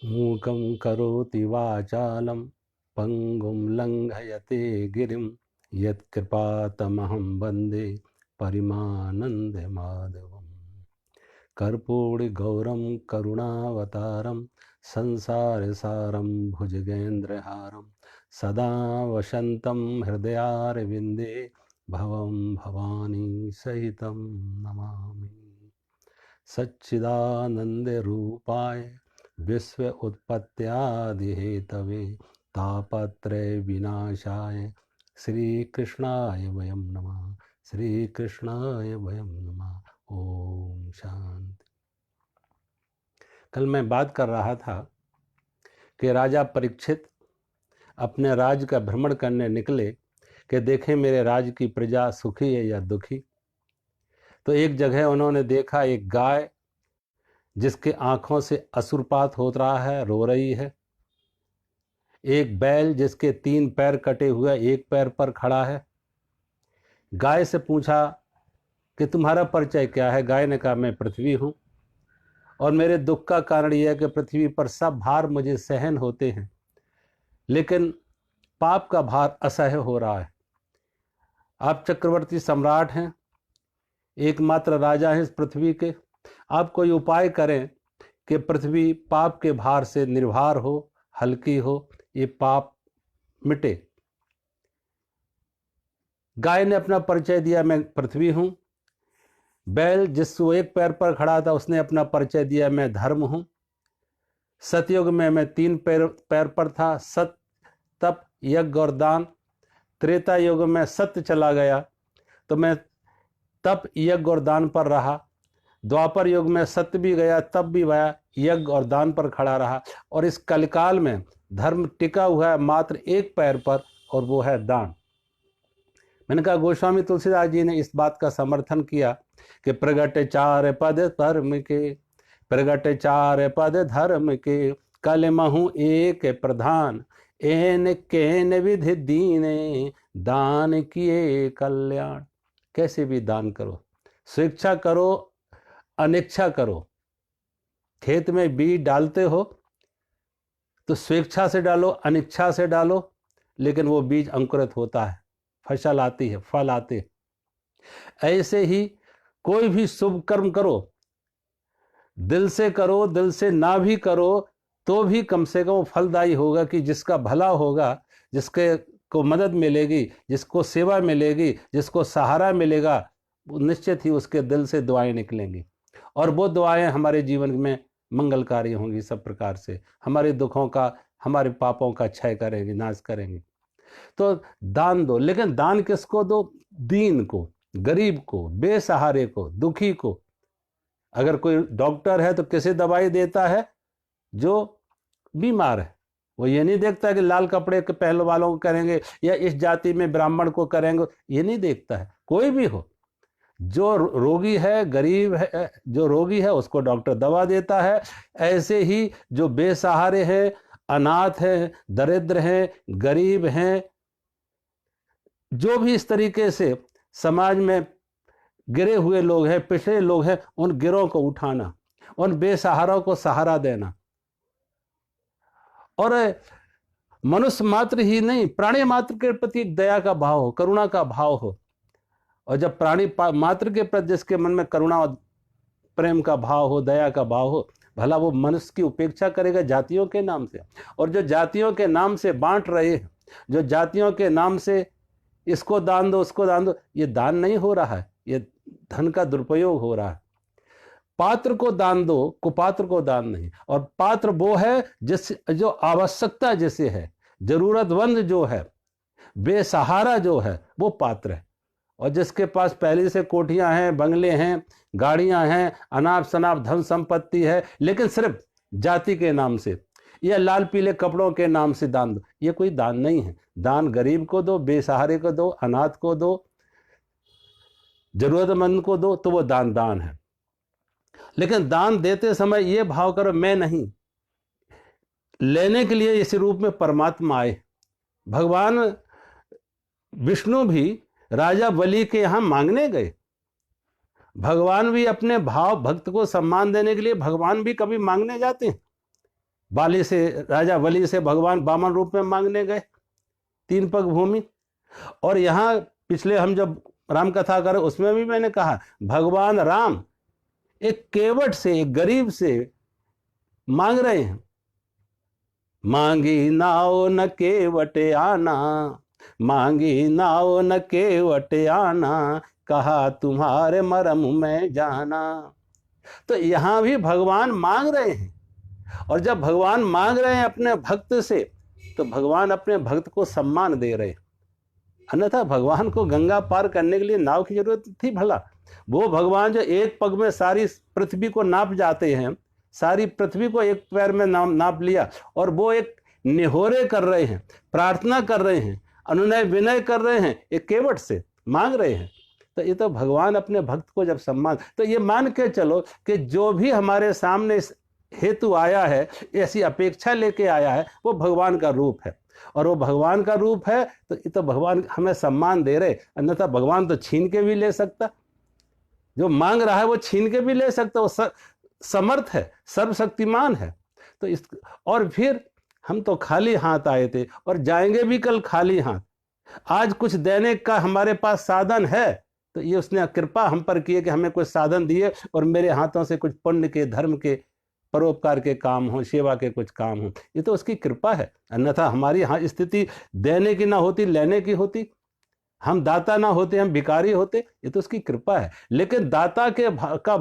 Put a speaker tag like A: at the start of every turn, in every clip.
A: मूकं करोति वाचालं पंगुं लंघयते गिरिं यत्कृपातमहं वन्दे परिमानन्दमाधवम्। कर्पूरगौरं करुणावतारं संसारसारं भुजगेन्द्रहारं सदा वसन्तं हृदयारविन्दे भवं भवानी सहितं नमामि। सच्चिदानन्दरूपाय विश्व उत्पत्त्यादिहेतवे तापत्रय विनाशाय श्रीकृष्णाय वयं नमः। श्रीकृष्णाय वयं नमः। ओम शांति। कल मैं बात कर रहा था कि राजा परीक्षित अपने राज्य का भ्रमण करने निकले कि देखें मेरे राज्य की प्रजा सुखी है या दुखी। तो एक जगह उन्होंने देखा एक गाय जिसके आंखों से असुरपात हो रहा है, रो रही है। एक बैल जिसके 3 पैर कटे हुए एक पैर पर खड़ा है। गाय से पूछा कि तुम्हारा परिचय क्या है? गाय ने कहा मैं पृथ्वी हूँ और मेरे दुख का कारण यह है कि पृथ्वी पर सब भार मुझे सहन होते हैं, लेकिन पाप का भार असह्य हो रहा है। आप चक्रवर्ती सम्राट हैं, एकमात्र राजा हैं इस पृथ्वी के। आप कोई उपाय करें कि पृथ्वी पाप के भार से निर्भर हो, हल्की हो, ये पाप मिटे। गाय ने अपना परिचय दिया, मैं पृथ्वी हूं। बैल जिसको एक पैर पर खड़ा था उसने अपना परिचय दिया, मैं धर्म हूं। सतयुग में मैं 3 पैर पर था, सत तप यज्ञ और दान। त्रेता युग में सत्य चला गया तो मैं तप यज्ञ और दान पर रहा। द्वापर युग में सत्य भी गया, तप भी गया, यज्ञ और दान पर खड़ा रहा। और इस कलिकाल में धर्म टिका हुआ है मात्र एक पैर पर, और वो है दान। मैंने कहा गोस्वामी तुलसीदास जी ने इस बात का समर्थन किया कि प्रगट 4 पद धर्म के, प्रगट 4 पद धर्म के, कलमहु एक प्रधान, एन केन विधि दीने, दान किए कल्याण। कैसे भी दान करो, स्वेच्छा करो, अनिच्छा करो। खेत में बीज डालते हो तो स्वेच्छा से डालो, अनिच्छा से डालो, लेकिन वो बीज अंकुरित होता है, फसल आती है, फल आते हैं। ऐसे ही कोई भी शुभ कर्म करो, दिल से करो, दिल से ना भी करो तो भी कम से कम फलदायी होगा कि जिसका भला होगा, जिसके को मदद मिलेगी, जिसको सेवा मिलेगी, जिसको सहारा मिलेगा, निश्चित ही उसके दिल से दुआएं निकलेंगी और वो दुआएं हमारे जीवन में मंगलकारी होंगी। सब प्रकार से हमारे दुखों का, हमारे पापों का क्षय करेंगी, नाश करेंगी। तो दान दो, लेकिन दान किसको दो? दीन को, गरीब को, बेसहारे को, दुखी को। अगर कोई डॉक्टर है तो किसे दवाई देता है? जो बीमार है। वो ये नहीं देखता कि लाल कपड़े के पहले वालों को करेंगे या इस जाति में ब्राह्मण को करेंगे, ये नहीं देखता है। कोई भी हो, जो रोगी है, गरीब है, जो रोगी है उसको डॉक्टर दवा देता है। ऐसे ही जो बेसहारे हैं, अनाथ हैं, दरिद्र हैं, गरीब हैं, जो भी इस तरीके से समाज में गिरे हुए लोग हैं, पिछड़े लोग हैं, उन गिरों को उठाना, उन बेसहारों को सहारा देना। और मनुष्य मात्र ही नहीं, प्राणी मात्र के प्रति दया का भाव हो, करुणा का भाव हो। और जब प्राणी मात्र के प्रति जिसके मन में करुणा और प्रेम का भाव हो, दया का भाव हो, भला वो मनुष्य की उपेक्षा करेगा जातियों के नाम से। और जो जातियों के नाम से बांट रहे हैं, जो जातियों के नाम से इसको दान दो, उसको दान दो, ये दान नहीं हो रहा है, ये धन का दुरुपयोग हो रहा है। पात्र को दान दो, कुपात्र को दान नहीं। और पात्र वो है जो आवश्यकता जिसे है, जरूरतमंद जो है, बेसहारा जो है, वो पात्र है। और जिसके पास पहले से कोठियां हैं, बंगले हैं, गाड़ियां हैं, अनाप शनाप धन संपत्ति है, लेकिन सिर्फ जाति के नाम से या लाल पीले कपड़ों के नाम से दान दो, ये कोई दान नहीं है। दान गरीब को दो, बेसहारे को दो, अनाथ को दो, जरूरतमंद को दो, तो वो दान है। लेकिन दान देते समय ये भाव करो, मैं नहीं, लेने के लिए इस रूप में परमात्मा आए। भगवान विष्णु भी राजा बलि के यहां मांगने गए भगवान भी अपने भाव भक्त को सम्मान देने के लिए भगवान भी कभी मांगने जाते हैं। बाली से, राजा बलि से भगवान वामन रूप में मांगने गए 3 पग भूमि। और यहाँ पिछले हम जब राम कथा करें उसमें भी मैंने कहा भगवान राम एक केवट से, एक गरीब से मांग रहे हैं। मांगी नाव न केवट आना, मांगी नाव न केवट आना, कहा तुम्हारे मरम में जाना। तो यहां भी भगवान मांग रहे हैं, और जब भगवान मांग रहे हैं अपने भक्त से तो भगवान अपने भक्त को सम्मान दे रहे हैं। अन्यथा भगवान को गंगा पार करने के लिए नाव की जरूरत थी भला? वो भगवान जो एक पग में सारी पृथ्वी को नाप जाते हैं, सारी पृथ्वी को एक पैर में नाप लिया, और वो एक निहोरे कर रहे हैं, प्रार्थना कर रहे हैं, अनुनय विनय कर रहे हैं, एक केवट से मांग रहे हैं। तो ये तो भगवान अपने भक्त को जब सम्मान, तो ये मान के चलो कि जो भी हमारे सामने हेतु आया है, ऐसी अपेक्षा लेके आया है, वो भगवान का रूप है। और वो भगवान का रूप है तो ये तो भगवान हमें सम्मान दे रहे। अन्यथा भगवान तो छीन के भी ले सकता, जो मांग रहा है वो छीन के भी ले सकता। वो समर्थ है, सर्वशक्तिमान है। तो इस, और फिर हम तो खाली हाथ आए थे और जाएंगे भी कल खाली हाथ। आज कुछ देने का हमारे पास साधन है, तो ये उसने कृपा हम पर की है कि हमें कुछ साधन दिए और मेरे हाथों से कुछ पुण्य के, धर्म के, परोपकार के काम हो, सेवा के कुछ काम हो। ये तो उसकी कृपा है। अन्यथा हमारी यहाँ स्थिति देने की ना होती, लेने की होती, हम दाता ना होते, हम भिखारी होते। ये तो उसकी कृपा है। लेकिन दाता के का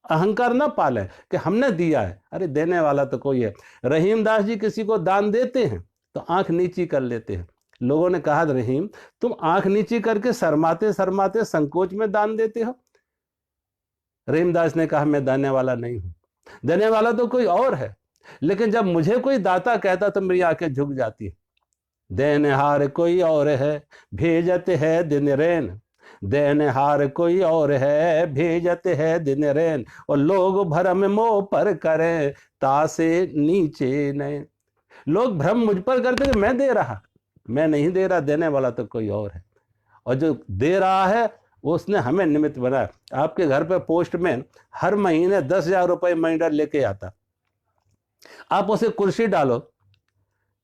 A: अहंकार ना पाले कि हमने दिया है। अरे देने वाला तो कोई है। रहीमदास जी किसी को दान देते हैं तो आंख नीची कर लेते हैं। लोगों ने कहा रहीम तुम आंख नीची करके शर्माते शर्माते संकोच में दान देते हो। रहीमदास ने कहा मैं देने वाला नहीं हूं, देने वाला तो कोई और है। लेकिन जब मुझे कोई दाता कहता तो मेरी आंखें झुक जाती है। देनहार कोई और है, भेजते है दिन रैन, देनहार कोई और है, भेजते है दिन रैन, और लोग भ्रम मोह पर करें, तासे नीचे नए। लोग भ्रम मुझ पर करते कि मैं दे रहा, मैं नहीं दे रहा, देने वाला तो कोई और है। और जो दे रहा है वो उसने हमें निमित्त बनाया। आपके घर पे पोस्टमैन हर महीने 10,000 रुपये महीना लेके आता। आप उसे कुर्सी डालो,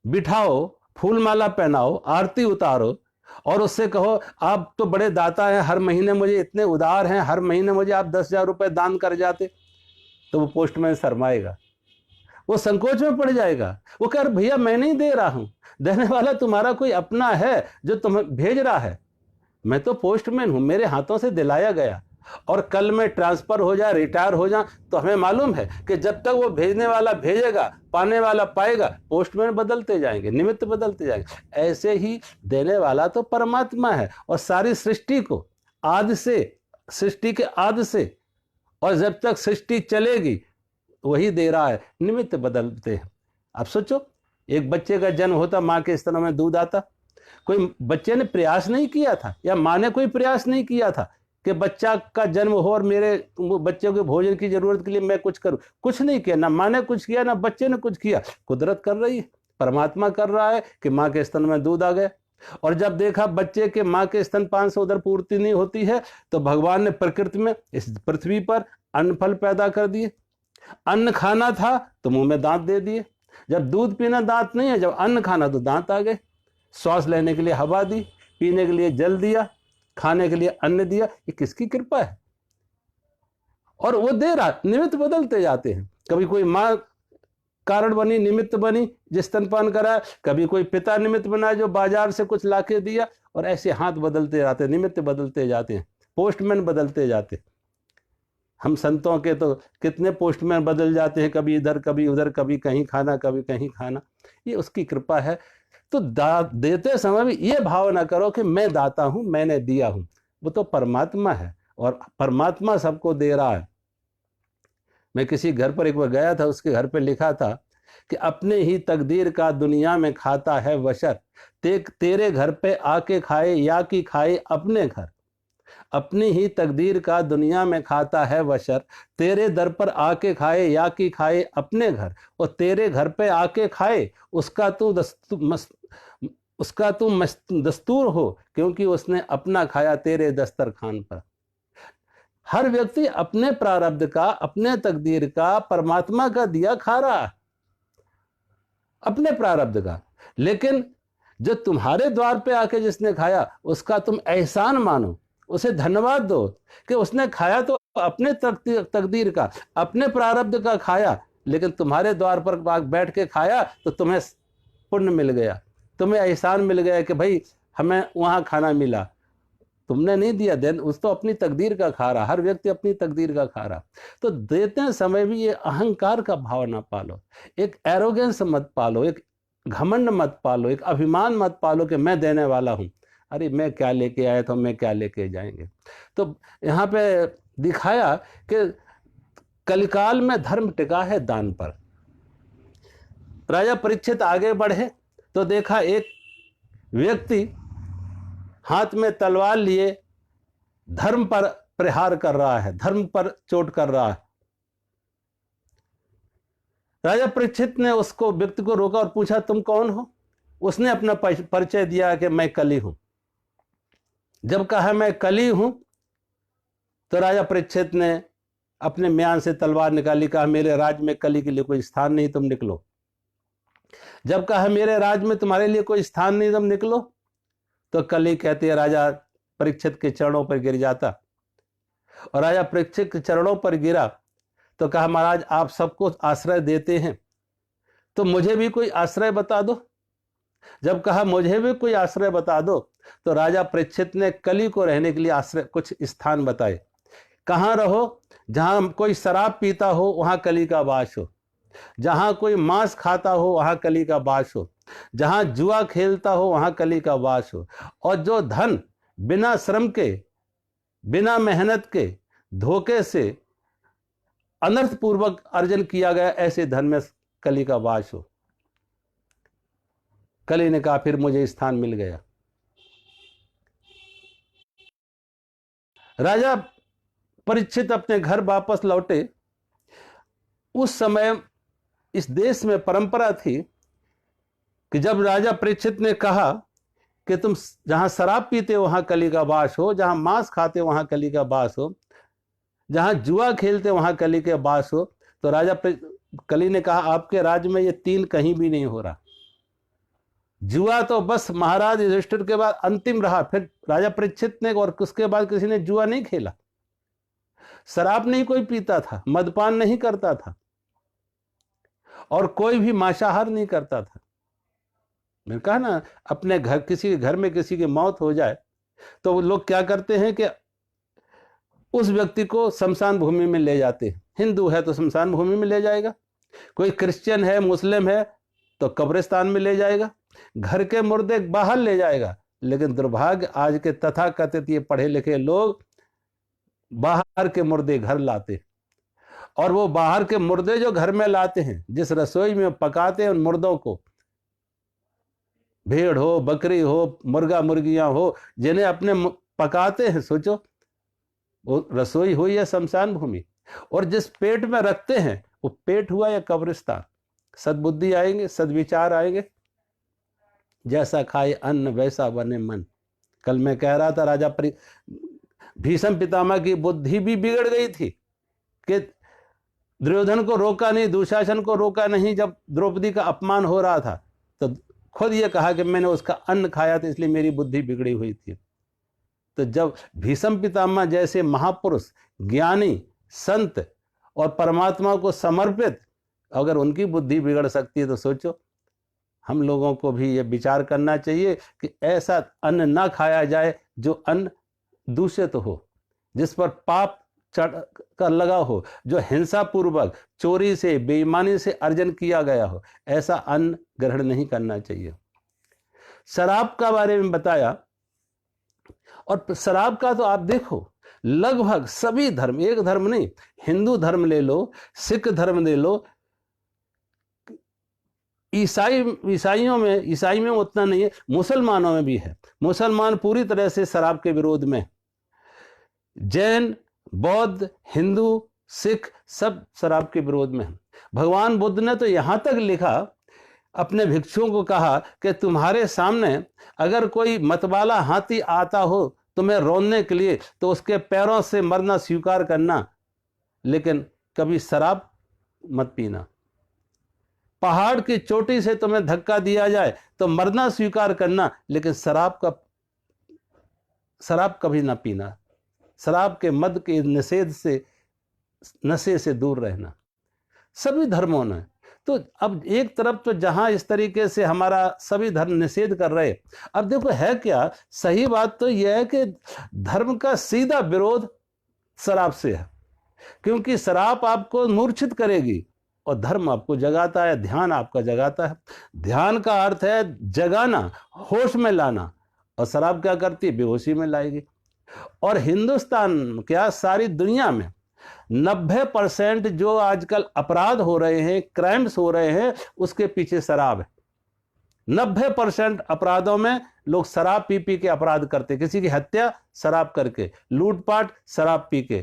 A: बिठाओ, फूल माला पहनाओ, आरती उतारो और उससे कहो आप तो बड़े दाता हैं, हर महीने मुझे इतने उदार हैं, हर महीने मुझे आप 10,000 रुपये दान कर जाते, तो वो पोस्टमैन शर्माएगा, वो संकोच में पड़ जाएगा। वो कह रहे भैया मैं नहीं दे रहा हूं, देने वाला तुम्हारा कोई अपना है जो तुम्हें भेज रहा है। मैं तो पोस्टमैन हूं, मेरे हाथों से दिलाया गया, और कल में ट्रांसफर हो जाए, रिटायर हो जाए, तो हमें मालूम है कि जब तक वो भेजने वाला भेजेगा, पाने वाला पाएगा, पोस्टमैन बदलते जाएंगे, निमित्त बदलते जाएंगे। ऐसे ही देने वाला तो परमात्मा है, और सारी सृष्टि को आदि से, सृष्टि के आदि से, और जब तक सृष्टि चलेगी वही दे रहा है, निमित्त बदलते हैं। अब सोचो एक बच्चे का जन्म होता, माँ के स्तनों में दूध आता, कोई बच्चे ने प्रयास नहीं किया था, या माँ ने कोई प्रयास नहीं किया था कि बच्चा का जन्म हो और मेरे बच्चे के भोजन की जरूरत के लिए मैं कुछ करूं। कुछ नहीं किया, ना माँ ने कुछ किया, ना बच्चे ने कुछ किया। कुदरत कर रही है, परमात्मा कर रहा है कि माँ के स्तन में दूध आ गया। और जब देखा बच्चे के माँ के स्तनपान से उधर पूर्ति नहीं होती है, तो भगवान ने प्रकृति में, इस पृथ्वी पर अन्न फल पैदा कर दिए। अन्न खाना था तो मुंह में दांत दे दिए। जब दूध पीना दांत नहीं है, जब अन्न खाना तो दांत आ गए। श्वास लेने के लिए हवा दी, पीने के लिए जल दिया, खाने के लिए अन्न दिया। ये किसकी कृपा है? और वो दे रहा, निमित्त बदलते जाते हैं। कभी कोई माँ कारण बनी, निमित्त बनी, जिस स्तनपान करा, कभी कोई पिता निमित्त बना जो बाजार से कुछ लाके दिया, और ऐसे हाथ बदलते जाते हैं, निमित्त बदलते जाते हैं, पोस्टमैन बदलते जाते हैं। हम संतों के तो कितने पोस्टमैन बदल जाते हैं, कभी इधर कभी उधर, कभी कहीं खाना कभी कहीं खाना। ये उसकी कृपा है। तो देते समय भी ये भाव ना करो कि मैं दाता हूं, मैंने दिया हूं। वो तो परमात्मा है, और परमात्मा सबको दे रहा है। मैं किसी घर पर एक बार गया था, उसके घर पे लिखा था कि अपने ही तकदीर का दुनिया में खाता है वशर, तेरे घर पे आके खाए या कि खाए अपने घर। अपनी ही तकदीर का दुनिया में खाता है वशर, तेरे दर पर आके खाए या कि खाए अपने घर। और तेरे घर पे आके खाए उसका तू दस्तूर हो, क्योंकि उसने अपना खाया तेरे दस्तरखान पर। हर व्यक्ति अपने प्रारब्ध का, अपने तकदीर का, परमात्मा का दिया खा रहा है, अपने प्रारब्ध का। लेकिन जो तुम्हारे द्वार पे आके जिसने खाया उसका तुम एहसान मानो, उसे धन्यवाद दो कि उसने खाया तो अपने तकदीर का, अपने प्रारब्ध का खाया, लेकिन तुम्हारे द्वार पर बैठ के खाया तो तुम्हें पुण्य मिल गया, तुम्हें एहसान मिल गया कि भाई हमें वहां खाना मिला। तुमने नहीं दिया, देन उस तो अपनी तकदीर का खा रहा, हर व्यक्ति अपनी तकदीर का खा रहा। तो देते समय भी ये अहंकार का भाव ना पालो, एक एरोगेंस मत पालो, एक घमंड मत पालो, एक अभिमान मत पालो कि मैं देने वाला हूं, अरे मैं क्या लेके आया तो मैं क्या लेके जाएंगे। तो यहाँ पे दिखाया कि कलिकाल में धर्म टिका है दान पर। राजा परीक्षित आगे बढ़े तो देखा एक व्यक्ति हाथ में तलवार लिए धर्म पर प्रहार कर रहा है, धर्म पर चोट कर रहा है। राजा परीक्षित ने उसको व्यक्ति को रोका और पूछा तुम कौन हो। उसने अपना परिचय दिया कि मैं कली हूं। जब कहा मैं कली हूं तो राजा परीक्षित ने अपने म्यान से तलवार निकाली, कहा मेरे राज में कली के लिए कोई स्थान नहीं, तुम निकलो। जब कहा मेरे राज में तुम्हारे लिए कोई स्थान नहीं, तुम निकलो, तो कली कहती है राजा परीक्षित के चरणों पर गिर जाता। और राजा परीक्षित के चरणों पर गिरा तो कहा महाराज आप सबको आश्रय देते हैं तो मुझे भी कोई आश्रय बता दो। जब कहा मुझे भी कोई आश्रय बता दो तो राजा परीक्षित ने कली को रहने के लिए आश्रय कुछ स्थान बताए। कहाँ रहो, जहां कोई शराब पीता हो वहां कली का वास हो, जहां कोई मांस खाता हो वहां कली का वास हो, जहां जुआ खेलता हो वहां कली का वास हो, और जो धन बिना श्रम के, बिना मेहनत के, धोखे से अनर्थ पूर्वक अर्जन किया गया, ऐसे धन में कली का वास हो। कली ने कहा फिर मुझे स्थान मिल गया। राजा परीक्षित अपने घर वापस लौटे। उस समय इस देश में परंपरा थी कि जब राजा परीक्षित ने कहा कि तुम जहां शराब पीते हो वहां कली का वास हो, जहां मांस खाते हो वहां कली का वास हो, जहां जुआ खेलते वहां कली के वास हो, तो राजा कली ने कहा आपके राज्य में ये तीन कहीं भी नहीं हो रहा। जुआ तो बस महाराज युधिष्ठिर के बाद अंतिम रहा, फिर राजा परीक्षित ने और उसके बाद किसी ने जुआ नहीं खेला, शराब नहीं कोई पीता था, मदपान नहीं करता था, और कोई भी मांसाहार नहीं करता था। मैंने कहा ना, अपने घर किसी के घर में किसी की मौत हो जाए तो लोग क्या करते हैं कि उस व्यक्ति को शमशान भूमि में ले जाते हैं। हिंदू है तो शमशान भूमि में ले जाएगा, कोई क्रिश्चियन है, मुस्लिम है तो कब्रिस्तान में ले जाएगा, घर के मुर्दे बाहर ले जाएगा। लेकिन दुर्भाग्य आज के तथाकथित ये पढ़े लिखे लोग बाहर के मुर्दे घर लाते, और वो बाहर के मुर्दे जो घर में लाते हैं, जिस रसोई में पकाते हैं उन मुर्दों को, भेड़ हो, बकरी हो, मुर्गा मुर्गियां हो, जिन्हें अपने पकाते हैं, सोचो वो रसोई हुई या शमशान भूमि। और जिस पेट में रखते हैं वो पेट हुआ या कब्रिस्तान। सद्बुद्धि आएंगे, सद्विचार आएंगे, जैसा खाए अन्न वैसा बने मन। कल मैं कह रहा था राजा भीष्म पितामह की बुद्धि भी बिगड़ गई थी कि दुर्योधन को रोका नहीं, दुशासन को रोका नहीं। जब द्रौपदी का अपमान हो रहा था तो खुद ये कहा कि मैंने उसका अन्न खाया था इसलिए मेरी बुद्धि बिगड़ी हुई थी। तो जब भीष्म पितामह जैसे महापुरुष, ज्ञानी, संत और परमात्मा को समर्पित, अगर उनकी बुद्धि बिगड़ सकती है तो सोचो हम लोगों को भी ये विचार करना चाहिए कि ऐसा अन्न ना खाया जाए जो अन्न दूषित हो, जिस पर पाप चढ़ कर लगा हो, जो हिंसा पूर्वक, चोरी से, बेईमानी से अर्जन किया गया हो, ऐसा अन्न ग्रहण नहीं करना चाहिए। शराब का बारे में बताया, और शराब का तो आप देखो लगभग सभी धर्म, एक धर्म नहीं, हिंदू धर्म ले लो, सिख धर्म ले लो, ईसाइयों में उतना नहीं है, मुसलमानों में भी है। मुसलमान पूरी तरह से शराब के विरोध में, जैन, बौद्ध, हिंदू, सिख सब शराब के विरोध में हैं। भगवान बुद्ध ने तो यहां तक लिखा, अपने भिक्षुओं को कहा कि तुम्हारे सामने अगर कोई मतवाला हाथी आता हो तुम्हें रोने के लिए तो उसके पैरों से मरना स्वीकार करना, लेकिन कभी शराब मत पीना। पहाड़ की चोटी से तुम्हें धक्का दिया जाए तो मरना स्वीकार करना, लेकिन शराब कभी ना पीना। शराब के मद के नशे से दूर रहना। सभी धर्मों ने तो अब एक तरफ तो जहां इस तरीके से हमारा सभी धर्म निषेध कर रहे, अब देखो है क्या, सही बात तो यह है कि धर्म का सीधा विरोध शराब से है, क्योंकि शराब आपको मूर्छित करेगी और धर्म आपको जगाता है, ध्यान आपका जगाता है। ध्यान का अर्थ है जगाना, होश में लाना, और शराब क्या करती है, बेहोशी में लाएगी। और हिंदुस्तान क्या सारी दुनिया में 90% जो आजकल अपराध हो रहे हैं, क्राइम्स हो रहे हैं, उसके पीछे शराब है। 90% अपराधों में लोग शराब पी पी के अपराध करते, किसी की हत्या शराब करके, लूटपाट शराब पी के,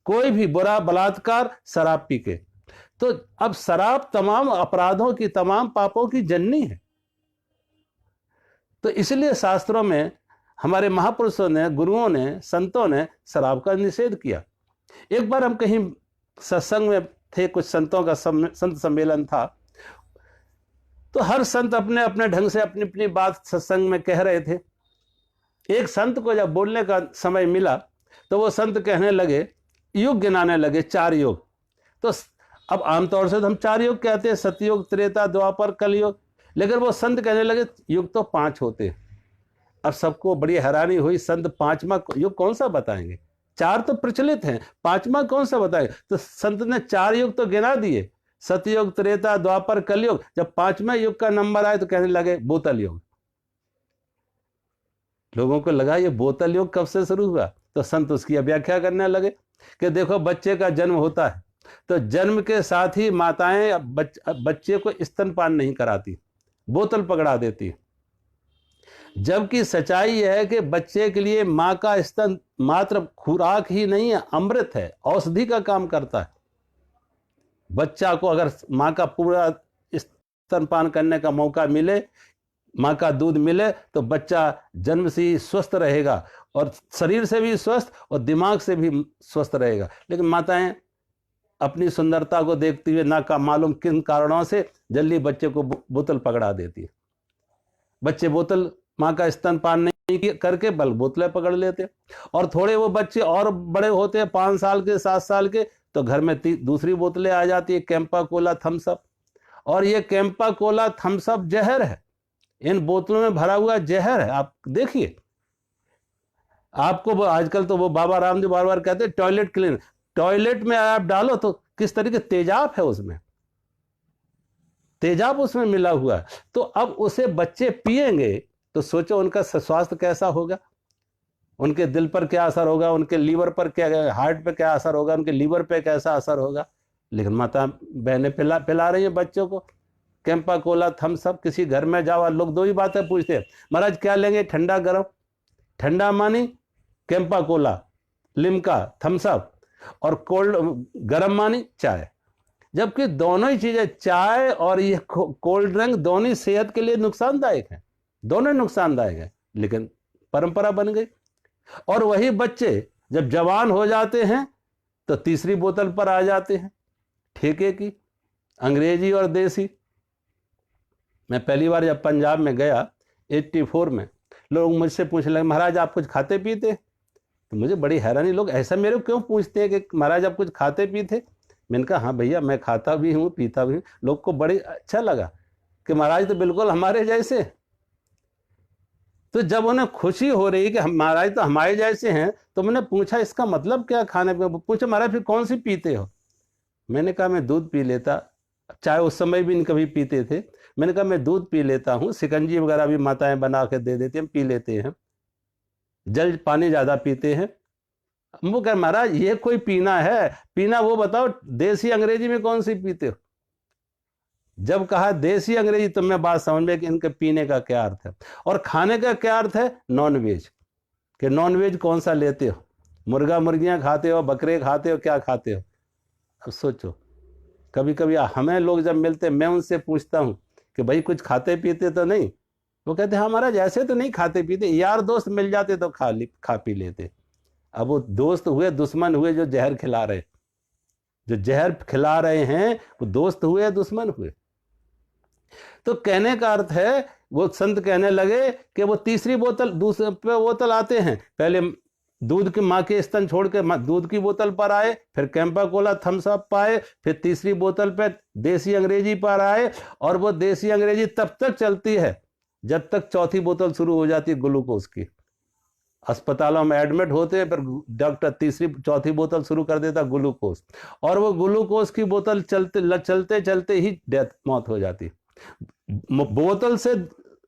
A: कोई भी बुरा बलात्कार शराब पी के। तो अब शराब तमाम अपराधों की, तमाम पापों की जननी है। तो इसलिए शास्त्रों में हमारे महापुरुषों ने, गुरुओं ने, संतों ने शराब का निषेध किया। एक बार हम कहीं सत्संग में थे, कुछ संतों का संत सम्मेलन था, तो हर संत अपने अपने ढंग से अपनी अपनी बात सत्संग में कह रहे थे। एक संत को जब बोलने का समय मिला तो वो संत कहने लगे, युग गिनाने लगे, 4 युग। तो अब आमतौर से तो हम 4 युग कहते हैं, सतयुग, त्रेता, द्वापर, कलयुग, लेकिन वो संत कहने लगे युग तो 5 होते हैं। अब सबको बड़ी हैरानी हुई, संत 5वां युग कौन सा बताएंगे, 4 तो प्रचलित हैं, 5वां कौन सा बताएंगे। तो संत ने 4 युग तो गिना दिए, सतयुग, त्रेता, द्वापर, कलयुग। जब 5वें युग का नंबर आए तो कहने लगे बोतल युग। लोगों को लगा ये बोतल युग कब से शुरू हुआ, तो संत उसकी व्याख्या करने लगे कि देखो बच्चे का जन्म होता है तो जन्म के साथ ही माताएं बच्चे को स्तनपान नहीं कराती, बोतल पकड़ा देती। जबकि सच्चाई यह है कि बच्चे के लिए मां का स्तन मात्र खुराक ही नहीं है, अमृत है, औषधि का काम करता है। बच्चा को अगर मां का पूरा स्तनपान करने का मौका मिले, मां का दूध मिले, तो बच्चा जन्म से ही स्वस्थ रहेगा, और शरीर से भी स्वस्थ और दिमाग से भी स्वस्थ रहेगा। लेकिन माताएं अपनी सुंदरता को देखते हुए ना का मालूम किन कारणों से जल्दी बच्चे को बोतल पकड़ा देती है। बच्चे बोतल, मां का स्तनपान नहीं करके बल बोतलें पकड़ लेते। और थोड़े वो बच्चे और बड़े होते हैं, 5 साल के, 7 साल के, तो घर में दूसरी बोतलें आ जाती है, कैंपा कोला, थम्स अप। और ये कैंपा कोला, थम्स अप जहर है, इन बोतलों में भरा हुआ जहर है। आप देखिए, आपको आजकल तो वो बाबा रामदेव बार बार कहते हैं टॉयलेट क्लीनर, टॉयलेट में आप डालो तो किस तरीके तेजाब है, उसमें तेजाब उसमें मिला हुआ है। तो अब उसे बच्चे पिएंगे तो सोचो उनका स्वास्थ्य कैसा होगा, उनके दिल पर क्या असर होगा, उनके लीवर पर क्या, हार्ट पे क्या असर होगा, उनके लीवर पे कैसा असर होगा। लेकिन माता बहनें पिला रही हैं बच्चों को कैंपा कोला, थम्स अप। किसी घर में जाओ, लोग 2 ही बातें पूछते हैं, महाराज क्या लेंगे, ठंडा गरम, ठंडा मानी कैंपा कोला, लिम्का, थम्स अप, और कोल्ड गरम मानी चाय। जबकि दोनों ही चीजें, चाय और ये कोल्ड ड्रिंक, दोनों ही सेहत के लिए नुकसानदायक हैं, दोनों नुकसानदायक है, लेकिन परंपरा बन गई। और वही बच्चे जब जवान हो जाते हैं तो तीसरी बोतल पर आ जाते हैं, ठेके की, अंग्रेजी और देसी। मैं पहली बार जब पंजाब में गया 84 में, लोग मुझसे पूछने लगे, महाराज आप कुछ खाते पीते? तो मुझे बड़ी हैरानी, लोग ऐसा मेरे को क्यों पूछते हैं कि महाराज आप कुछ खाते पीते? मैंने कहा हाँ भैया, मैं खाता भी हूँ, पीता भी हूँ। लोग को बड़ी अच्छा लगा कि महाराज तो बिल्कुल हमारे जैसे। तो जब उन्हें खुशी हो रही कि हम महाराज तो हमारे जैसे हैं, तो मैंने पूछा इसका मतलब क्या खाने पे? पूछा महाराज फिर कौन सी पीते हो? मैंने कहा मैं दूध पी लेता, चाय उस समय भी नहीं कभी पीते थे। मैंने कहा मैं दूध पी लेता हूँ, शिकंजी वगैरह भी माताएं बना के दे देती हैं, पी लेते हैं, जल पानी ज़्यादा पीते हैं। वो कह महाराज ये कोई पीना है? पीना वो बताओ, देसी अंग्रेजी में कौन सी पीते हो? जब कहा देसी अंग्रेजी तो मैं बात समझ में कि इनके पीने का क्या अर्थ है। और खाने का क्या अर्थ है? नॉन वेज, कि नॉन वेज कौन सा लेते हो, मुर्गा मुर्गियां खाते हो, बकरे खाते हो, क्या खाते हो? अब सोचो, कभी कभी हमें लोग जब मिलते, मैं उनसे पूछता हूँ कि भाई कुछ खाते पीते तो नहीं? वो कहते हाँ महाराज ऐसे तो नहीं खाते पीते, यार दोस्त मिल जाते तो खा पी लेते। अब वो दोस्त हुए दुश्मन हुए जो जहर खिला रहे, जो जहर खिला रहे हैं वो दोस्त हुए या दुश्मन हुए। तो कहने का अर्थ है, वो संत कहने लगे कि वो तीसरी बोतल, दूसरे पे बोतल आते हैं, पहले दूध की माँ के स्तन छोड़ के दूध की बोतल पर आए, फिर कैंपा कोला थम्स अप पाए, फिर तीसरी बोतल पे देसी अंग्रेजी पर आए, और वो देसी अंग्रेजी तब तक चलती है जब तक चौथी बोतल शुरू हो जाती है ग्लूकोज की। अस्पतालों में एडमिट होते हैं, फिर डॉक्टर तीसरी चौथी बोतल शुरू कर देता ग्लूकोज, और वो ग्लूकोज की बोतल चलते चलते ही मौत हो जाती। बोतल से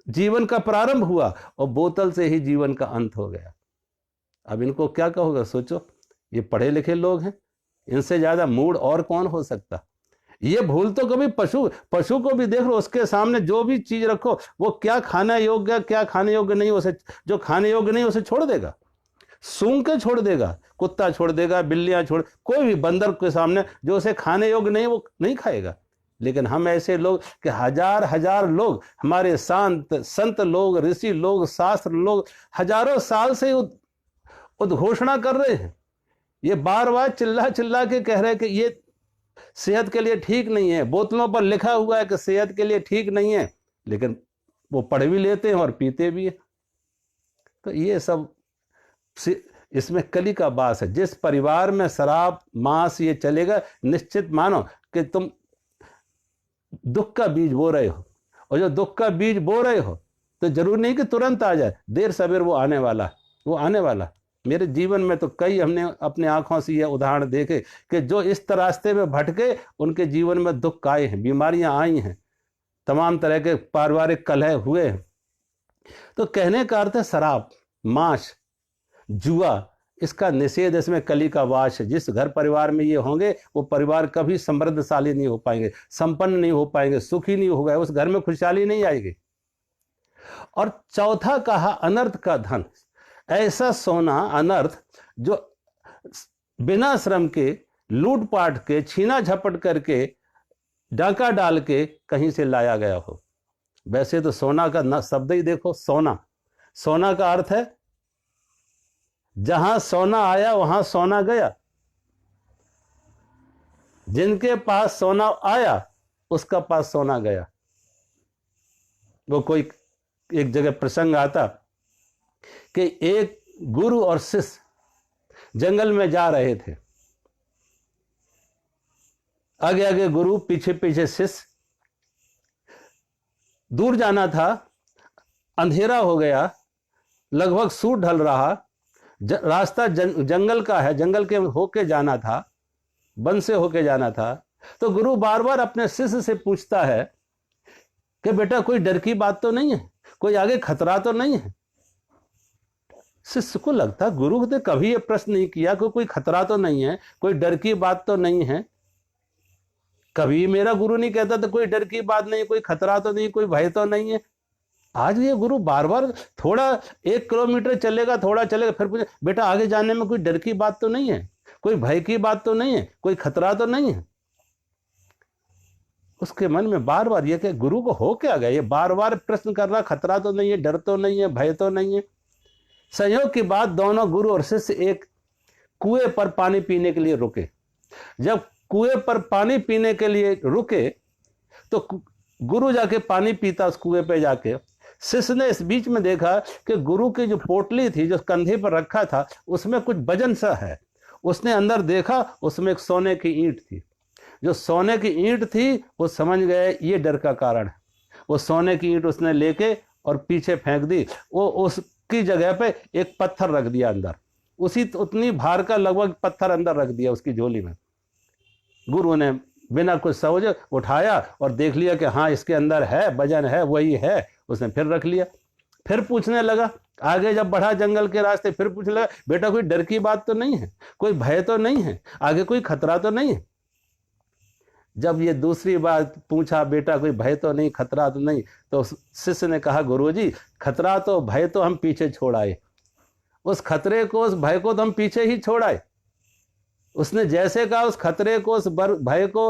A: जीवन का प्रारंभ हुआ और बोतल से ही जीवन का अंत हो गया। अब इनको क्या कहोगे, सोचो, ये पढ़े लिखे लोग हैं, इनसे ज्यादा मूड और कौन हो सकता। ये भूल तो कभी पशु को भी देख लो, उसके सामने जो भी चीज रखो वो क्या खाने योग्य क्या खाने योग्य नहीं, उसे जो खाने योग्य नहीं उसे छोड़ देगा, सूंघ के छोड़ देगा, कुत्ता छोड़ देगा, बिल्लियां छोड़, कोई भी बंदर के सामने जो उसे खाने योग्य नहीं वो नहीं खाएगा। लेकिन हम ऐसे लोग कि हजार हजार लोग, हमारे संत लोग, ऋषि लोग, शास्त्र लोग हजारों साल से उद्घोषणा कर रहे हैं, ये बार बार चिल्ला चिल्ला के कह रहे हैं कि ये सेहत के लिए ठीक नहीं है, बोतलों पर लिखा हुआ है कि सेहत के लिए ठीक नहीं है, लेकिन वो पढ़ भी लेते हैं और पीते भी हैं। तो ये सब इसमें कली का वास है। जिस परिवार में शराब मांस ये चलेगा, निश्चित मानो कि तुम दुख का बीज बो रहे हो, और जो दुख का बीज बो रहे हो तो जरूर नहीं कि तुरंत आ जाए, देर सवेर वो आने वाला, वो आने वाला। मेरे जीवन में तो कई हमने अपने आंखों से यह उदाहरण देखे कि जो इस रास्ते में भटके उनके जीवन में दुख आए हैं, बीमारियां आई हैं, तमाम तरह के पारिवारिक कलह हुए हैं। तो कहने का अर्थ है शराब, मांस, जुआ, इसका निषेध, इसमें कली का वास है। जिस घर परिवार में ये होंगे वो परिवार कभी समृद्धशाली नहीं हो पाएंगे, संपन्न नहीं हो पाएंगे, सुखी नहीं हो गए, उस घर में खुशहाली नहीं आएगी। और चौथा कहा अनर्थ का धन, ऐसा सोना अनर्थ जो बिना श्रम के, लूटपाट के, छीना झपट करके, डाका डाल के कहीं से लाया गया हो। वैसे तो सोना का शब्द ही देखो, सोना, सोना का अर्थ है जहां सोना आया वहां सोना गया। जिनके पास सोना आया उसका पास सोना गया। वो कोई एक जगह प्रसंग आता कि एक गुरु और शिष्य जंगल में जा रहे थे, आगे आगे गुरु, पीछे पीछे शिष्य। दूर जाना था, अंधेरा हो गया, लगभग सूरज ढल रहा, रास्ता जंगल का है, जंगल के होके जाना था, वन से होके जाना था। तो गुरु बार बार अपने शिष्य से पूछता है कि बेटा कोई डर की बात तो नहीं है, कोई आगे खतरा तो नहीं है। शिष्य को लगता गुरु ने कभी यह प्रश्न नहीं किया कि कोई खतरा तो नहीं है, कोई डर की बात तो नहीं है। कभी मेरा गुरु नहीं कहता था कोई डर की बात नहीं, कोई खतरा तो नहीं, कोई भय तो नहीं है। आज ये गुरु बार बार थोड़ा 1 किलोमीटर चलेगा, थोड़ा चलेगा, फिर पूछे बेटा आगे जाने में कोई डर की बात तो नहीं है, कोई भय की बात तो नहीं है, कोई खतरा तो नहीं है। उसके मन में बार बार ये कि गुरु को हो क्या गया, ये बार बार प्रश्न कर रहा, खतरा तो नहीं है, डर तो नहीं है, भय तो नहीं है। संयोग की बात, दोनों गुरु और शिष्य एक कुएं पर पानी पीने के लिए रुके। जब कुएं पर पानी पीने के लिए रुके तो गुरु जाके पानी पीता उस कुएं पे जाके, शिष्य ने इस बीच में देखा कि गुरु की जो पोटली थी जो कंधे पर रखा था उसमें कुछ वजन सा है। उसने अंदर देखा, उसमें एक सोने की ईंट थी। जो सोने की ईंट थी वो समझ गए ये डर का कारण है। वो सोने की ईंट उसने लेके और पीछे फेंक दी। वो उसकी जगह पे एक पत्थर रख दिया अंदर, उसी उतनी भार का लगभग पत्थर अंदर रख दिया उसकी झोली में। गुरु ने बिना कुछ समझे उठाया और देख लिया कि हाँ इसके अंदर है, वजन है, वही है। उसने फिर रख लिया। फिर पूछने लगा, आगे जब बढ़ा जंगल के रास्ते, फिर पूछने लगा बेटा कोई डर की बात तो नहीं है, कोई भय तो नहीं है, आगे कोई खतरा तो नहीं है। जब ये दूसरी बार पूछा बेटा कोई भय तो नहीं, खतरा तो नहीं, तो शिष्य ने कहा गुरुजी खतरा तो भय तो हम पीछे छोड़ आए, उस खतरे को, उस भय को तो हम पीछे ही छोड़ आए। उसने जैसे कहा उस खतरे को, उस भय को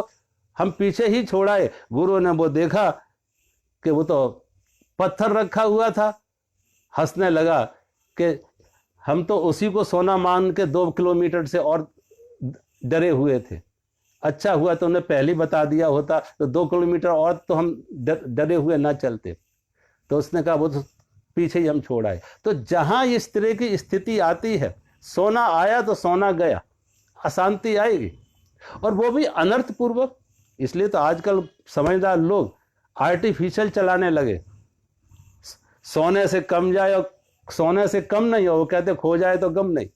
A: हम पीछे ही छोड़ाए। गुरु ने वो देखा कि वो तो पत्थर रखा हुआ था, हंसने लगा कि हम तो उसी को सोना मान के 2 किलोमीटर से और डरे हुए थे। अच्छा हुआ तो उन्हें पहले बता दिया होता तो 2 किलोमीटर और तो हम डरे हुए ना चलते। तो उसने कहा वो तो पीछे ही हम छोड़ आए। तो जहां इस तरह की स्थिति आती है, सोना आया तो सोना गया, अशांति आएगी, और वो भी अनर्थपूर्वक। इसलिए तो आजकल समझदार लोग आर्टिफिशियल चलाने लगे, सोने से कम जाए और सोने से कम नहीं हो, वो कहते खो जाए तो गम नहीं।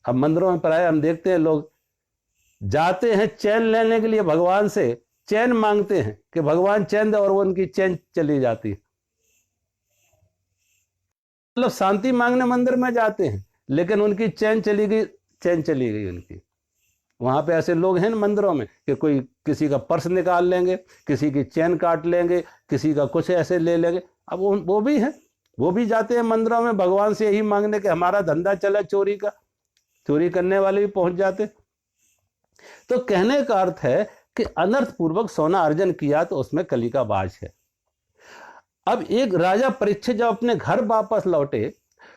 A: अब मंदिरों में प्राय हम देखते हैं लोग जाते हैं चैन लेने के लिए, भगवान से चैन मांगते हैं कि भगवान चैन दे, और वो उनकी चैन चली जाती है। मतलब शांति मांगने मंदिर में जाते हैं, लेकिन उनकी चैन चली गई, चैन चली गई उनकी। वहां पे ऐसे लोग हैं मंदिरों में कि कोई किसी का पर्स निकाल लेंगे, किसी की चैन काट लेंगे, किसी का कुछ ऐसे ले लेंगे। अब वो भी हैं, वो भी जाते हैं मंदिरों में भगवान से यही मांगने कि हमारा धंधा चले चोरी का। चोरी करने वाले भी पहुंच जाते। तो कहने का अर्थ है कि अनर्थपूर्वक सोना अर्जन किया तो उसमें कली का वास है। अब एक राजा परीक्षित जब अपने घर वापस लौटे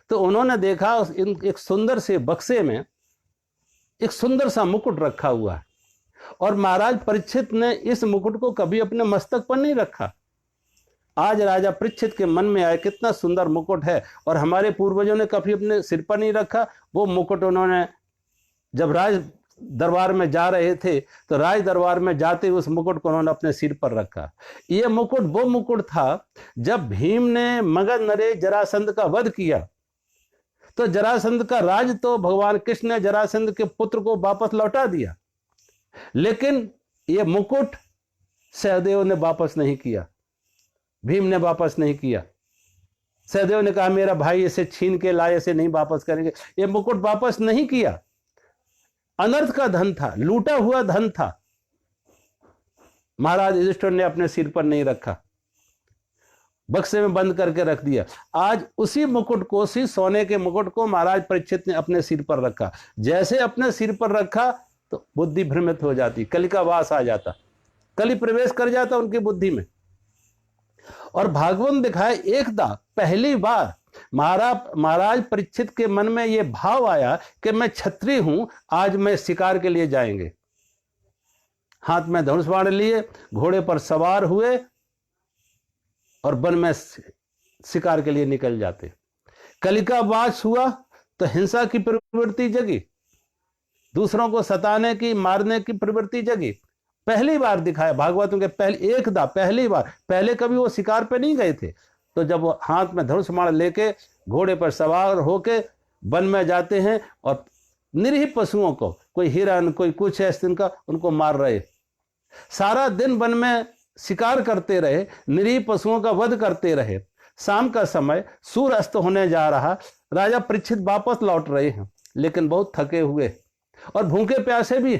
A: तो उन्होंने देखा एक सुंदर से बक्से में एक सुंदर सा मुकुट रखा हुआ है, और महाराज परीक्षित ने इस मुकुट को कभी अपने मस्तक पर नहीं रखा। आज राजा परीक्षित के मन में आया कितना सुंदर मुकुट है, और हमारे पूर्वजों ने कभी अपने सिर पर नहीं रखा। वो मुकुट उन्होंने जब राज दरबार में जा रहे थे तो राज दरबार में जाते उस मुकुट को उन्होंने अपने सिर पर रखा। ये मुकुट वो मुकुट था जब भीम ने मगध नरेश जरासंध का वध किया तो जरासंध का राज तो भगवान कृष्ण ने जरासंध के पुत्र को वापस लौटा दिया, लेकिन ये मुकुट सहदेव ने वापस नहीं किया, भीम ने वापस नहीं किया। सहदेव ने कहा मेरा भाई इसे छीन के लाए, इसे नहीं वापस करेंगे। ये मुकुट वापस नहीं किया। अनर्थ का धन था, लूटा हुआ धन था, महाराज युधिष्ठिर ने अपने सिर पर नहीं रखा, बक्से में बंद करके रख दिया। आज उसी मुकुट को, उसी सोने के मुकुट को महाराज परीक्षित ने अपने सिर पर रखा। जैसे अपने सिर पर रखा तो बुद्धि भ्रमित हो जाती, कली का वास आ जाता, कली प्रवेश कर जाता उनकी बुद्धि में। और भागवत दिखाए एकदा पहली बार महाराज परीक्षित के मन में यह भाव आया कि मैं क्षत्रिय हूं, आज मैं शिकार के लिए जाएंगे। हाथ में धनुष बाण लिए घोड़े पर सवार हुए और वन में शिकार के लिए निकल जाते। कली का वास हुआ तो हिंसा की प्रवृत्ति जगी, दूसरों को सताने की, मारने की प्रवृत्ति जगी। पहली बार दिखाया भागवत के, पहली बार। पहले कभी वो शिकार पे नहीं गए थे। तो जब वो हाथ में धनुष बाण लेके घोड़े पर सवार होके वन में जाते हैं और निरीह पशुओं को, कोई हिरन, कोई कुछ है इनका, उनको मार रहे, सारा दिन वन में शिकार करते रहे, निरीह पशुओं का वध करते रहे। शाम का समय सूर्य अस्त होने जा रहा, राजा परीक्षित वापस लौट रहे हैं, लेकिन बहुत थके हुए और भूखे प्यासे भी,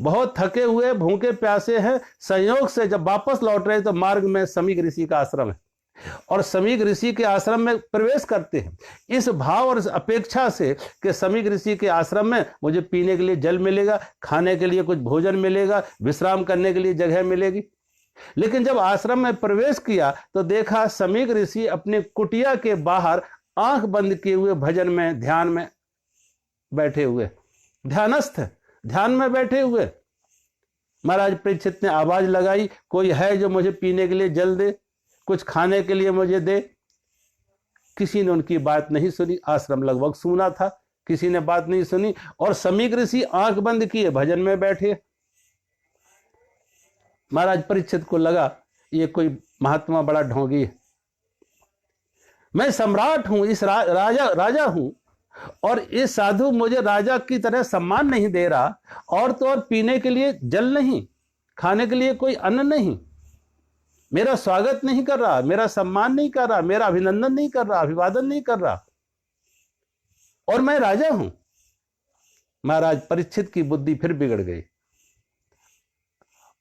A: बहुत थके हुए भूखे प्यासे हैं। संयोग से जब वापस लौट रहे तो मार्ग में समीक ऋषि का आश्रम है, और समीक ऋषि के आश्रम में प्रवेश करते हैं इस भाव और अपेक्षा से कि समीक ऋषि के आश्रम में मुझे पीने के लिए जल मिलेगा, खाने के लिए कुछ भोजन मिलेगा, विश्राम करने के लिए जगह मिलेगी। लेकिन जब आश्रम में प्रवेश किया तो देखा समीक ऋषि अपनी कुटिया के बाहर आंख बंद किए हुए भजन में, ध्यान में बैठे हुए, ध्यानस्थ, ध्यान में बैठे हुए। महाराज परीक्षित ने आवाज लगाई, कोई है जो मुझे पीने के लिए जल दे, कुछ खाने के लिए मुझे दे। किसी ने उनकी बात नहीं सुनी। आश्रम लगभग सूना था, किसी ने बात नहीं सुनी, और समीक ऋषि आंख बंद किए भजन में बैठे। महाराज परीक्षित को लगा ये कोई महात्मा बड़ा ढोंगी है, मैं सम्राट हूं, इस राजा हूं, और ये साधु मुझे राजा की तरह सम्मान नहीं दे रहा, और तो और पीने के लिए जल नहीं, खाने के लिए कोई अन्न नहीं, मेरा स्वागत नहीं कर रहा, मेरा सम्मान नहीं कर रहा, मेरा अभिनंदन नहीं कर रहा, अभिवादन नहीं कर रहा, और मैं राजा हूं। महाराज परीक्षित की बुद्धि फिर बिगड़ गई,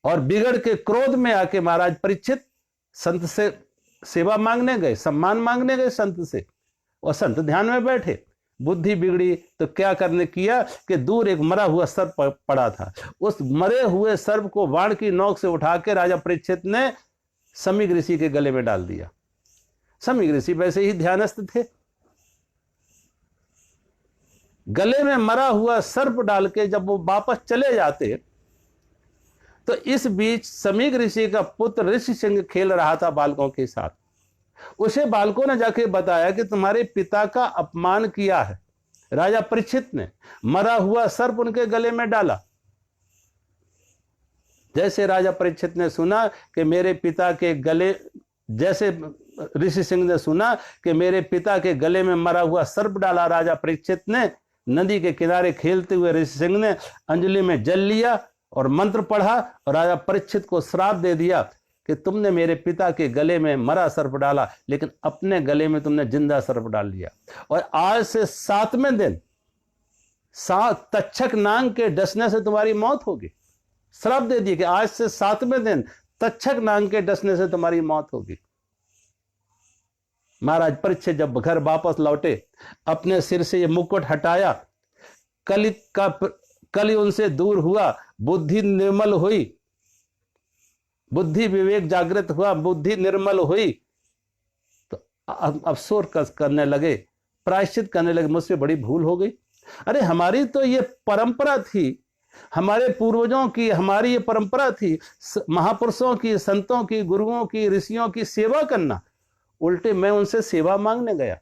A: और बिगड़ के क्रोध में आके महाराज परीक्षित संत से सेवा मांगने गए, सम्मान मांगने गए संत से, और संत ध्यान में बैठे। बुद्धि बिगड़ी तो क्या करने किया कि दूर एक मरा हुआ सर्प पड़ा था, उस मरे हुए सर्प को बाण की नोक से उठा के राजा परीक्षित ने समीक ऋषि के गले में डाल दिया। समीक ऋषि वैसे ही ध्यानस्थ थे, गले में मरा हुआ सर्प डाल के जब वो वापस चले जाते तो इस बीच समीक ऋषि का पुत्र ऋषि सिंह खेल रहा था बालकों के साथ। उसे बालकों ने जाके बताया कि तुम्हारे पिता का अपमान किया है राजा परीक्षित ने, मरा हुआ सर्प उनके गले में डाला। जैसे राजा परीक्षित ने सुना कि मेरे पिता के गले, जैसे ऋषि सिंह ने सुना कि मेरे पिता के गले में मरा हुआ सर्प डाला राजा परीक्षित ने, नदी के किनारे खेलते हुए ऋषि सिंह ने अंजलि में जल लिया और मंत्र पढ़ा और राजा परीक्षित को श्राप दे दिया कि तुमने मेरे पिता के गले में मरा सर्प डाला, लेकिन अपने गले में तुमने जिंदा सर्प डाल लिया। और आज से 7वें दिन तक्षक नाग के डसने से तुम्हारी मौत होगी। श्राप दे दिया कि आज से 7वें दिन तक्षक नाग के डसने से तुम्हारी मौत होगी। महाराज परीक्षित जब घर वापस लौटे, अपने सिर से ये मुकुट हटाया, कली उनसे दूर हुआ, बुद्धि निर्मल हुई, बुद्धि विवेक जागृत हुआ, बुद्धि निर्मल हुई, तो अफसोस करने लगे, प्रायश्चित करने लगे, मुझसे बड़ी भूल हो गई। अरे हमारी तो ये परंपरा थी, हमारे पूर्वजों की हमारी ये परंपरा थी, महापुरुषों की, संतों की, गुरुओं की, ऋषियों की सेवा करना, उल्टे मैं उनसे सेवा मांगने गया।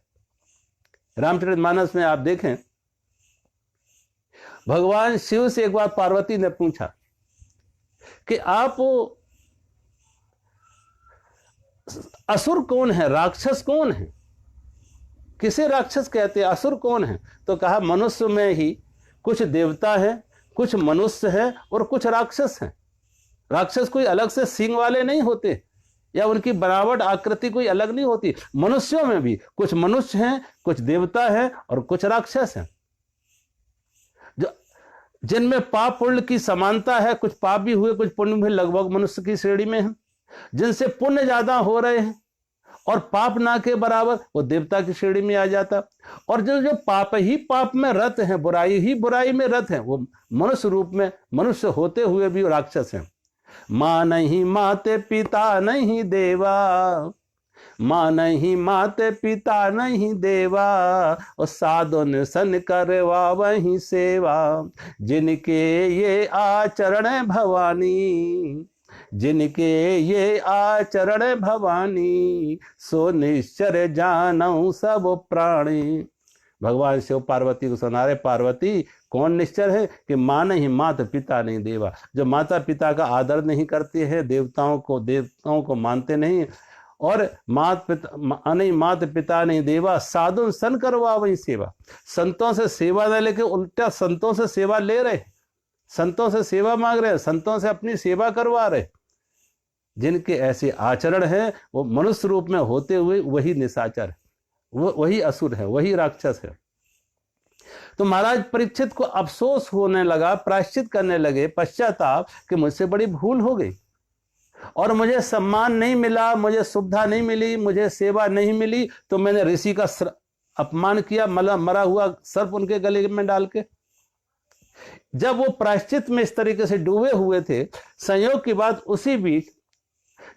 A: रामचरितमानस में आप देखें, भगवान शिव से एक बार पार्वती ने पूछा कि आप असुर कौन है, राक्षस कौन है, किसे राक्षस कहते हैं, असुर कौन है? तो कहा मनुष्य में ही कुछ देवता है, कुछ मनुष्य है और कुछ राक्षस हैं। राक्षस कोई अलग से सींग वाले नहीं होते या उनकी बनावट आकृति कोई अलग नहीं होती। मनुष्यों में भी कुछ मनुष्य हैं, कुछ देवता हैं और कुछ राक्षस हैं, जो जिनमें पाप पुण्य की समानता है। कुछ पाप भी हुए, कुछ पुण्य भी लगभग मनुष्य की श्रेणी में है। जिनसे पुण्य ज्यादा हो रहे हैं और पाप ना के बराबर, वो देवता की श्रेणी में आ जाता। और जो जो पाप ही पाप में रत हैं, बुराई ही बुराई में रत हैं, वो मनुष्य रूप में मनुष्य होते हुए भी राक्षस हैं। मां नहीं माते पिता नहीं देवा, मां नहीं माते पिता नहीं देवा, और साधुन सन करवा वही सेवा, जिनके ये आचरण भवानी, जिनके ये आचरण भवानी, सो निश्चर जानऊ सब प्राणी। भगवान शिव पार्वती को सुना रहे, पार्वती कौन निश्चर है कि मां नहीं मात पिता नहीं देवा। जो माता पिता का आदर नहीं करते हैं, देवताओं को मानते नहीं, और मात पिता नहीं देवा, साधु सन करवा वही सेवा। संतों से सेवा न लेके उल्टा संतों से सेवा ले रहे, संतों से सेवा मांग रहे हैं, संतों से अपनी सेवा करवा रहे। जिनके ऐसे आचरण हैं, वो मनुष्य रूप में होते हुए वही निशाचर है, वही असुर है, वही राक्षस है। तो महाराज परीक्षित को अफसोस होने लगा, प्रायश्चित करने लगे, पश्चाताप कि मुझसे बड़ी भूल हो गई और मुझे सम्मान नहीं मिला, मुझे सुविधा नहीं मिली, मुझे सेवा नहीं मिली, तो मैंने ऋषि का अपमान किया, मरा हुआ सर्प उनके गले में डाल के। जब वो प्रायश्चित में इस तरीके से डूबे हुए थे, संयोग की बात उसी बीच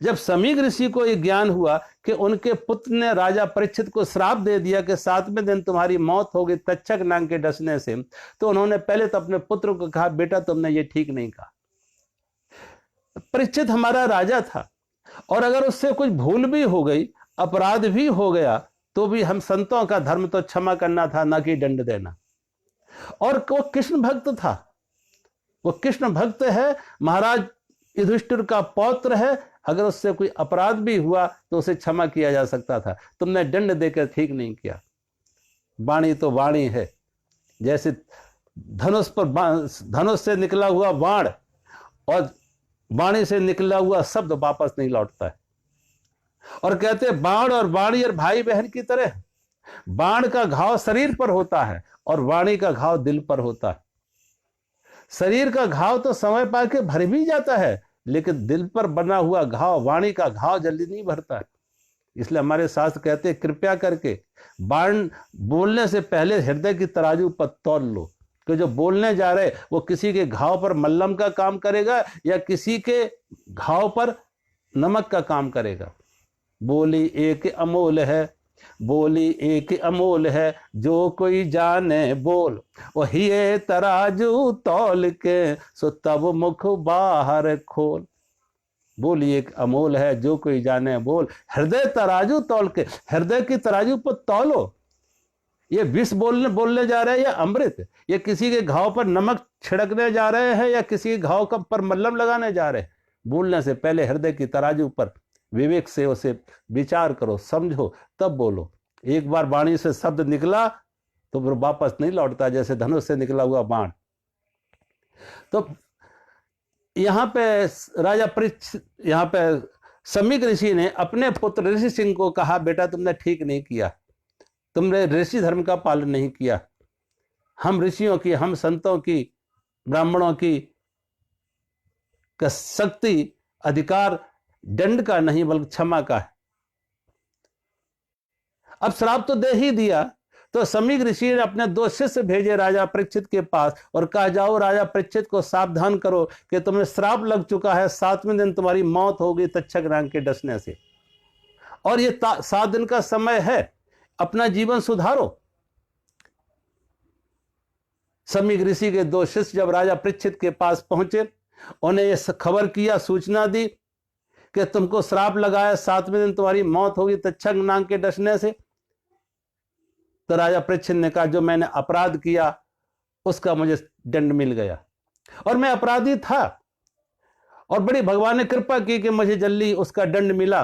A: जब समीक ऋषि को यह ज्ञान हुआ कि उनके पुत्र ने राजा परीक्षित को श्राप दे दिया कि 7वें दिन तुम्हारी मौत होगी तक्षक नाग के डसने से, तो उन्होंने पहले तो अपने पुत्र को कहा, बेटा तुमने ये ठीक नहीं कहा। परीक्षित हमारा राजा था और अगर उससे कुछ भूल भी हो गई, अपराध भी हो गया, तो भी हम संतों का धर्म तो क्षमा करना था, ना कि दंड देना। और वो कृष्ण भक्त था, वो कृष्ण भक्त है, महाराज युधिष्ठिर का पौत्र है। अगर उससे कोई अपराध भी हुआ तो उसे क्षमा किया जा सकता था। तुमने दंड देकर ठीक नहीं किया। वाणी तो वाणी है, जैसे धनुष से निकला हुआ बाण और वाणी से निकला हुआ शब्द वापस नहीं लौटता है। और कहते बाण और वाणी और भाई बहन की तरह, बाण का घाव शरीर पर होता है और वाणी का घाव दिल पर होता है। शरीर का घाव तो समय पाके भर भी जाता है, लेकिन दिल पर बना हुआ घाव, वाणी का घाव जल्दी नहीं भरता है। इसलिए हमारे शास्त्र कहते हैं, कृपया करके बाण बोलने से पहले हृदय की तराजू पर तौल लो कि जो बोलने जा रहे वो किसी के घाव पर मल्लम का काम करेगा या किसी के घाव पर नमक का काम करेगा। बोली एक अमोल है, बोली एक अमोल है, जो कोई जाने बोल, वही ये तराजू तौल के, सो तब मुख बाहर खोल। बोली एक अमोल है, जो कोई जाने बोल, हृदय तराजू तौल के, हृदय की तराजू पर तौलो। ये विष बोलने जा रहे हैं या अमृत? ये किसी के घाव पर नमक छिड़कने जा रहे हैं या किसी के घाव का पर मल्लम लगाने जा रहे हैं? बोलने से पहले हृदय की तराजू पर विवेक से उसे विचार करो, समझो, तब बोलो। एक बार वाणी से शब्द निकला तो फिर वापस नहीं लौटता, जैसे धनुष से निकला हुआ बाण। तो यहाँ पे राजा परीक्षित, यहाँ पे समीक ऋषि ने अपने पुत्र ऋषि सिंह को कहा, बेटा तुमने ठीक नहीं किया, तुमने ऋषि धर्म का पालन नहीं किया। हम ऋषियों की, हम संतों की, ब्राह्मणों की शक्ति, अधिकार दंड का नहीं बल्कि क्षमा का है। अब श्राप तो दे ही दिया, तो समीक ऋषि ने अपने 2 शिष्य भेजे राजा परीक्षित के पास और कहा, जाओ राजा परीक्षित को सावधान करो कि तुम्हें श्राप लग चुका है, 7वें दिन तुम्हारी मौत होगी तक्षक नाग के डसने से, और ये 7 दिन का समय है, अपना जीवन सुधारो। समीक ऋषि के 2 शिष्य जब राजा परीक्षित के पास पहुंचे, उन्हें यह खबर किया, सूचना दी कि तुमको श्राप लगाया, 7वें दिन तुम्हारी मौत होगी तक्षक नाग के डसने से। तो राजा परीक्षित ने कहा, जो मैंने अपराध किया उसका मुझे दंड मिल गया, और मैं अपराधी था, और बड़ी भगवान ने कृपा की कि मुझे जल्दी उसका दंड मिला।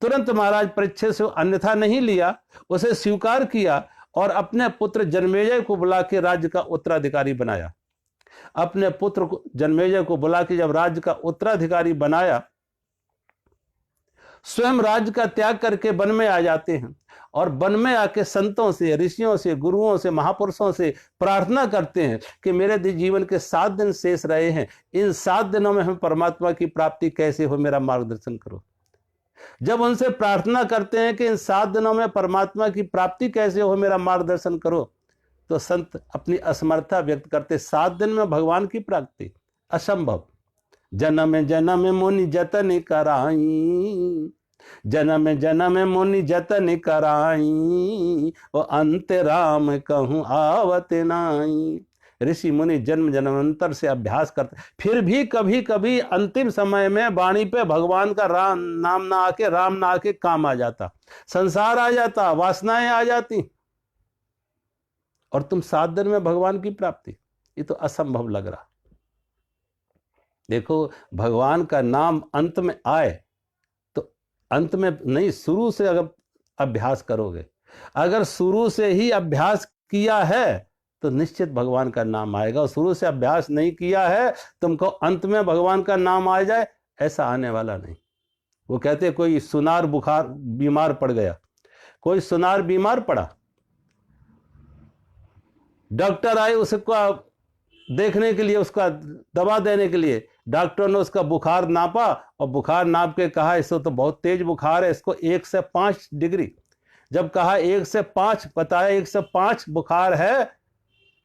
A: तुरंत महाराज परीक्षित से अन्यथा नहीं लिया, उसे स्वीकार किया और अपने पुत्र जन्मेजय को बुला के राज्य का उत्तराधिकारी बनाया। अपने पुत्र जन्मेजय को बुला के जब राज्य का उत्तराधिकारी बनाया, स्वयं राज्य का त्याग करके वन में आ जाते हैं और वन में आके संतों से, ऋषियों से, गुरुओं से, महापुरुषों से प्रार्थना करते हैं कि मेरे जीवन के 7 दिन शेष रहे हैं, इन 7 दिनों में हमें परमात्मा की प्राप्ति कैसे हो, मेरा मार्गदर्शन करो। जब उनसे प्रार्थना करते हैं कि इन 7 दिनों में परमात्मा की प्राप्ति कैसे हो, मेरा मार्गदर्शन करो, तो संत अपनी असमर्थता व्यक्त करते, 7 दिन में भगवान की प्राप्ति असंभव। जन्म जन्म मुनि जतन कराई, जन्म जन्म मुनि जतन कराई, वो अंत राम कहूँ आवत नाई। ऋषि मुनि जन्म जन्मांतर से अभ्यास करते, फिर भी कभी कभी अंतिम समय में वाणी पे भगवान का राम नाम ना आके, राम ना आके काम आ जाता, संसार आ जाता, वासनाएं आ जाती, और तुम 7 दिन में भगवान की प्राप्ति, ये तो असंभव लग रहा। देखो, भगवान का नाम अंत में आए तो अंत में नहीं, शुरू से अगर अभ्यास करोगे, अगर शुरू से ही अभ्यास किया है तो निश्चित भगवान का नाम आएगा। और शुरू से अभ्यास नहीं किया है, तुमको अंत में भगवान का नाम आ जाए, ऐसा आने वाला नहीं। वो कहते कोई सुनार बुखार बीमार पड़ गया, कोई सुनार बीमार पड़ा, डॉक्टर आए उसको देखने के लिए, उसका दवा देने के लिए, डॉक्टर ने उसका बुखार नापा और बुखार नाप के कहा इसको तो बहुत तेज बुखार है, इसको 1 से 5 डिग्री। जब कहा 1 से 5, बताया 1 से 5 बुखार है,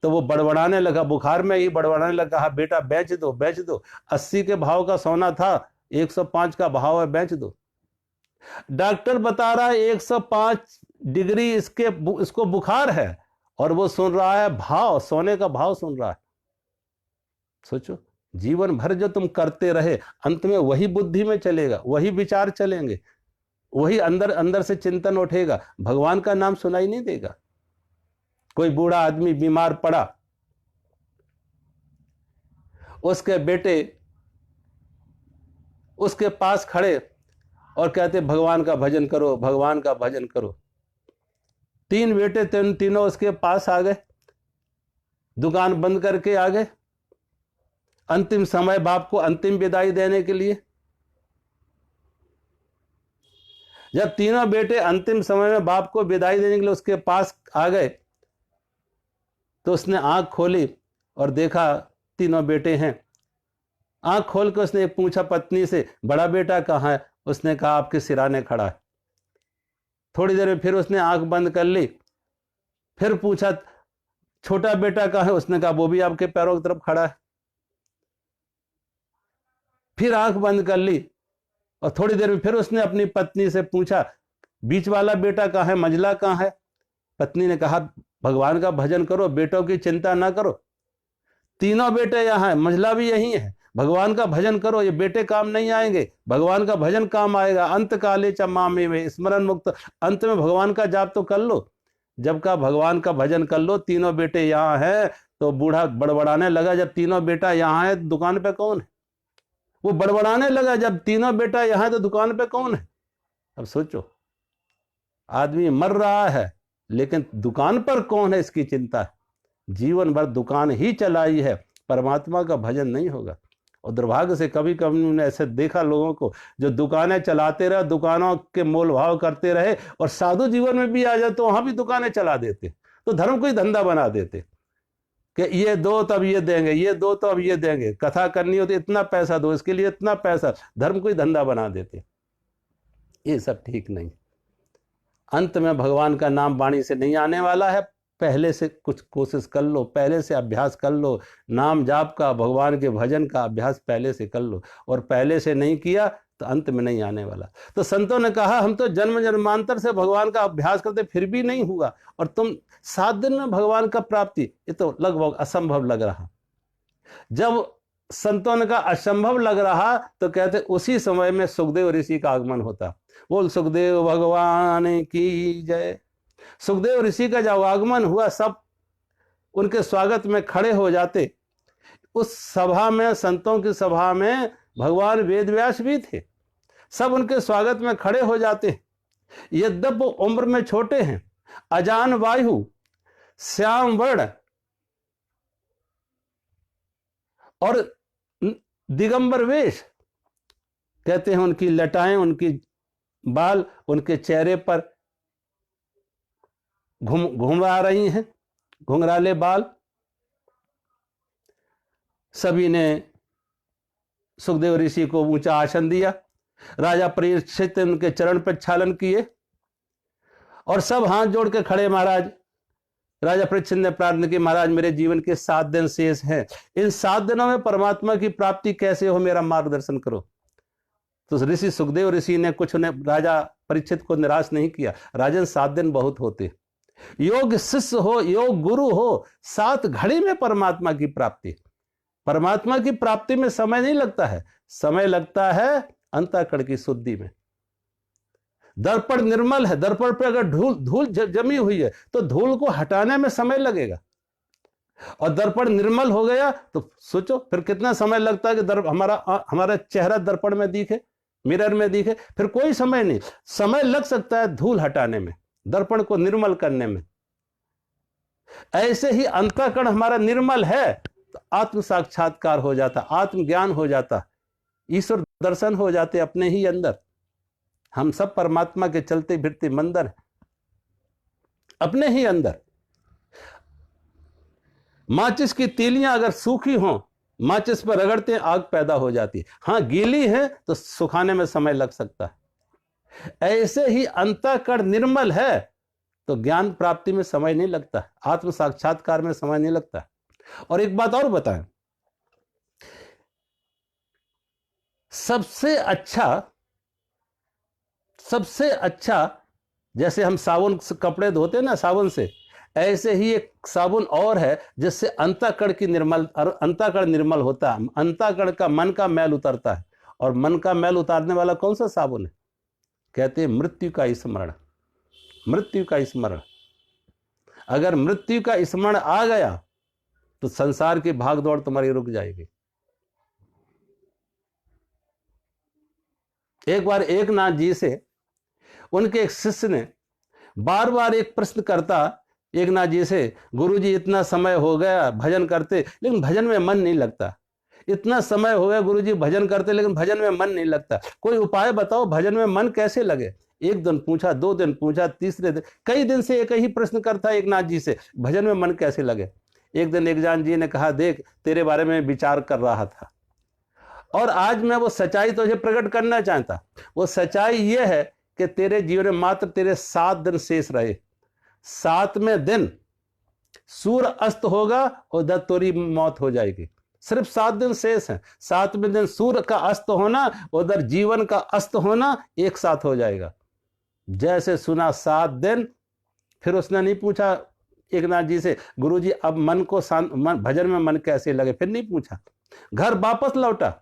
A: तो वो बड़बड़ाने लगा, बुखार में ही बड़बड़ाने लगा, कहा बेटा बेच दो बेच दो, 80 के भाव का सोना था, 105 का भाव है, बेच दो। डॉक्टर बता रहा है 105 डिग्री इसको बुखार है, और वो सुन रहा है भाव, सोने का भाव सुन रहा है। सोचो, जीवन भर जो तुम करते रहे, अंत में वही बुद्धि में चलेगा, वही विचार चलेंगे, वही अंदर अंदर से चिंतन उठेगा, भगवान का नाम सुनाई नहीं देगा। कोई बूढ़ा आदमी बीमार पड़ा, उसके बेटे उसके पास खड़े और कहते भगवान का भजन करो, भगवान का भजन करो। 3 बेटे तीनों उसके पास आ गए, दुकान बंद करके आ गए, अंतिम समय बाप को अंतिम विदाई देने के लिए। जब तीनों बेटे अंतिम समय में बाप को विदाई देने के लिए उसके पास आ गए, तो उसने आंख खोली और देखा तीनों बेटे हैं। आंख खोल के उसने पूछा पत्नी से, बड़ा बेटा कहाँ है? उसने कहा आपके सिराने खड़ा है। थोड़ी देर में फिर उसने आंख बंद कर ली, फिर पूछा छोटा बेटा कहाँ है? उसने कहा वो भी आपके पैरों की तरफ खड़ा है। फिर आंख बंद कर ली, और थोड़ी देर में फिर उसने अपनी पत्नी से पूछा, बीच वाला बेटा कहाँ है, मंझला कहाँ है? पत्नी ने कहा, भगवान का भजन करो, बेटों की चिंता ना करो, तीनों बेटे यहाँ है, मंझला भी यही है, भगवान का भजन करो, ये बेटे काम नहीं आएंगे, भगवान का भजन काम आएगा। अंत काले च मामे में स्मरण मुक्त, अंत में भगवान का जाप तो कर लो। जब का भगवान का भजन कर लो, तीनों बेटे यहाँ है, तो बूढ़ा बड़बड़ाने लगा, जब तीनों बेटा यहाँ है दुकान पे कौन है? वो बड़बड़ाने लगा, जब तीनों बेटा यहाँ है तो दुकान पे कौन है? अब सोचो, आदमी मर रहा है लेकिन दुकान पर कौन है इसकी चिंता है। जीवन भर दुकान ही चलाई है, परमात्मा का भजन नहीं होगा। और दुर्भाग्य से कभी कभी मैंने ऐसे देखा लोगों को जो दुकानें चलाते रहे, दुकानों के मोल भाव करते रहे, और साधु जीवन में भी आ जाए तो वहां भी दुकानें चला देते, तो धर्म को ही धंधा बना देते कि ये दो तब ये देंगे, ये दो तो अब ये देंगे, कथा करनी हो तो इतना पैसा दो, इसके लिए इतना पैसा, धर्म को ही धंधा बना देते। ये सब ठीक नहीं। अंत में भगवान का नाम वाणी से नहीं आने वाला है। पहले से कुछ कोशिश कर लो, पहले से अभ्यास कर लो, नाम जाप का, भगवान के भजन का अभ्यास पहले से कर लो, और पहले से नहीं किया तो अंत में नहीं आने वाला। तो संतों ने कहा, हम तो जन्म जन्मांतर से भगवान का अभ्यास करते फिर भी नहीं हुआ, और तुम 7 दिन में भगवान का प्राप्ति, ये तो लगभग असंभव लग रहा। जब संतों ने कहा असंभव लग रहा तो कहते उसी समय में सुखदेव ऋषि का आगमन होता। बोल सुखदेव भगवान की जय। सुखदेव ऋषि का जब आगमन हुआ, सब उनके स्वागत में खड़े हो जाते। उस सभा में, संतों की सभा में भगवान वेदव्यास भी थे, सब उनके स्वागत में खड़े हो जाते। यद्यप वो उम्र में छोटे हैं, अजान वायु, श्याम वर्ण और दिगंबर वेश, कहते हैं उनकी लटाएं, उनकी बाल उनके चेहरे पर घुमरा रही हैं, घुंघराले बाल। सभी ने सुखदेव ऋषि को ऊंचा आसन दिया। राजा परीक्षित उनके चरण पर छालन किए और सब हाथ जोड़ के खड़े। महाराज, राजा परीक्षित ने प्रार्थना की, महाराज मेरे जीवन के 7 दिन शेष हैं, इन 7 दिनों में परमात्मा की प्राप्ति कैसे हो, मेरा मार्गदर्शन करो। तो ऋषि सुखदेव ऋषि ने कुछ ने राजा परीक्षित को निराश नहीं किया। राजन 7 दिन बहुत होते, योग शिष्य हो, योग गुरु हो, 7 घड़ी में परमात्मा की प्राप्ति। परमात्मा की प्राप्ति में समय नहीं लगता है, समय लगता है अंतःकरण की शुद्धि में। दर्पण निर्मल है, दर्पण पर अगर धूल जमी हुई है तो धूल को हटाने में समय लगेगा, और दर्पण निर्मल हो गया तो सोचो फिर कितना समय लगता है कि हमारा चेहरा दर्पण में दिखे, मिरर में दिखे। फिर कोई समय नहीं, समय लग सकता है धूल हटाने में, दर्पण को निर्मल करने में। ऐसे ही अंतःकरण हमारा निर्मल है तो आत्म साक्षात्कार हो जाता, आत्मज्ञान हो जाता, ईश्वर दर्शन हो जाते अपने ही अंदर। हम सब परमात्मा के चलते फिरते मंदिर हैं अपने ही अंदर। माचिस की तीलियां अगर सूखी हों, माचिस पर रगड़ते आग पैदा हो जाती है। हाँ, गीली है तो सुखाने में समय लग सकता है। ऐसे ही अंतःकरण निर्मल है तो ज्ञान प्राप्ति में समय नहीं लगता, आत्म साक्षात्कार में समय नहीं लगता। और एक बात और बताएं, सबसे अच्छा जैसे हम साबुन से कपड़े धोते हैं ना साबुन से, ऐसे ही एक साबुन और है जिससे अंतःकरण निर्मल होता है। अंतःकरण का, मन का मैल उतरता है। और मन का मैल उतारने वाला कौन सा साबुन है? कहते हैं मृत्यु का स्मरण। मृत्यु का स्मरण, अगर मृत्यु का स्मरण आ गया तो संसार की भागदौड़ तुम्हारी रुक जाएगी। एक बार एक नाथ जी से उनके एक शिष्य ने बार बार एक प्रश्न करता एक नाथ जी से, गुरुजी इतना समय हो गया भजन करते लेकिन भजन में मन नहीं लगता, इतना समय हो गया गुरुजी भजन करते लेकिन भजन में मन नहीं लगता, कोई उपाय बताओ भजन में मन कैसे लगे। 1 दिन पूछा, 2 दिन पूछा, तीसरे दिन, कई दिन से एक ही प्रश्न करता एक नाथ जी से, भजन में मन कैसे लगे। एक दिन एक जान जी ने कहा, देख तेरे बारे में विचार कर रहा था और आज मैं वो सच्चाई तुझे प्रकट करना चाहता। वो सच्चाई ये है कि तेरे जीवन में मात्र तेरे 7 दिन शेष रहे। 7वें दिन सूर्य अस्त होगा और दत्तोरी मौत हो जाएगी। सिर्फ 7 दिन शेष हैं। 7वें दिन सूर्य का अस्त होना, उधर जीवन का अस्त होना एक साथ हो जाएगा। जैसे सुना 7 दिन, फिर उसने नहीं पूछा एक नाथ जी से, गुरुजी अब मन को भजन में मन कैसे लगे, फिर नहीं पूछा। घर वापस लौटा।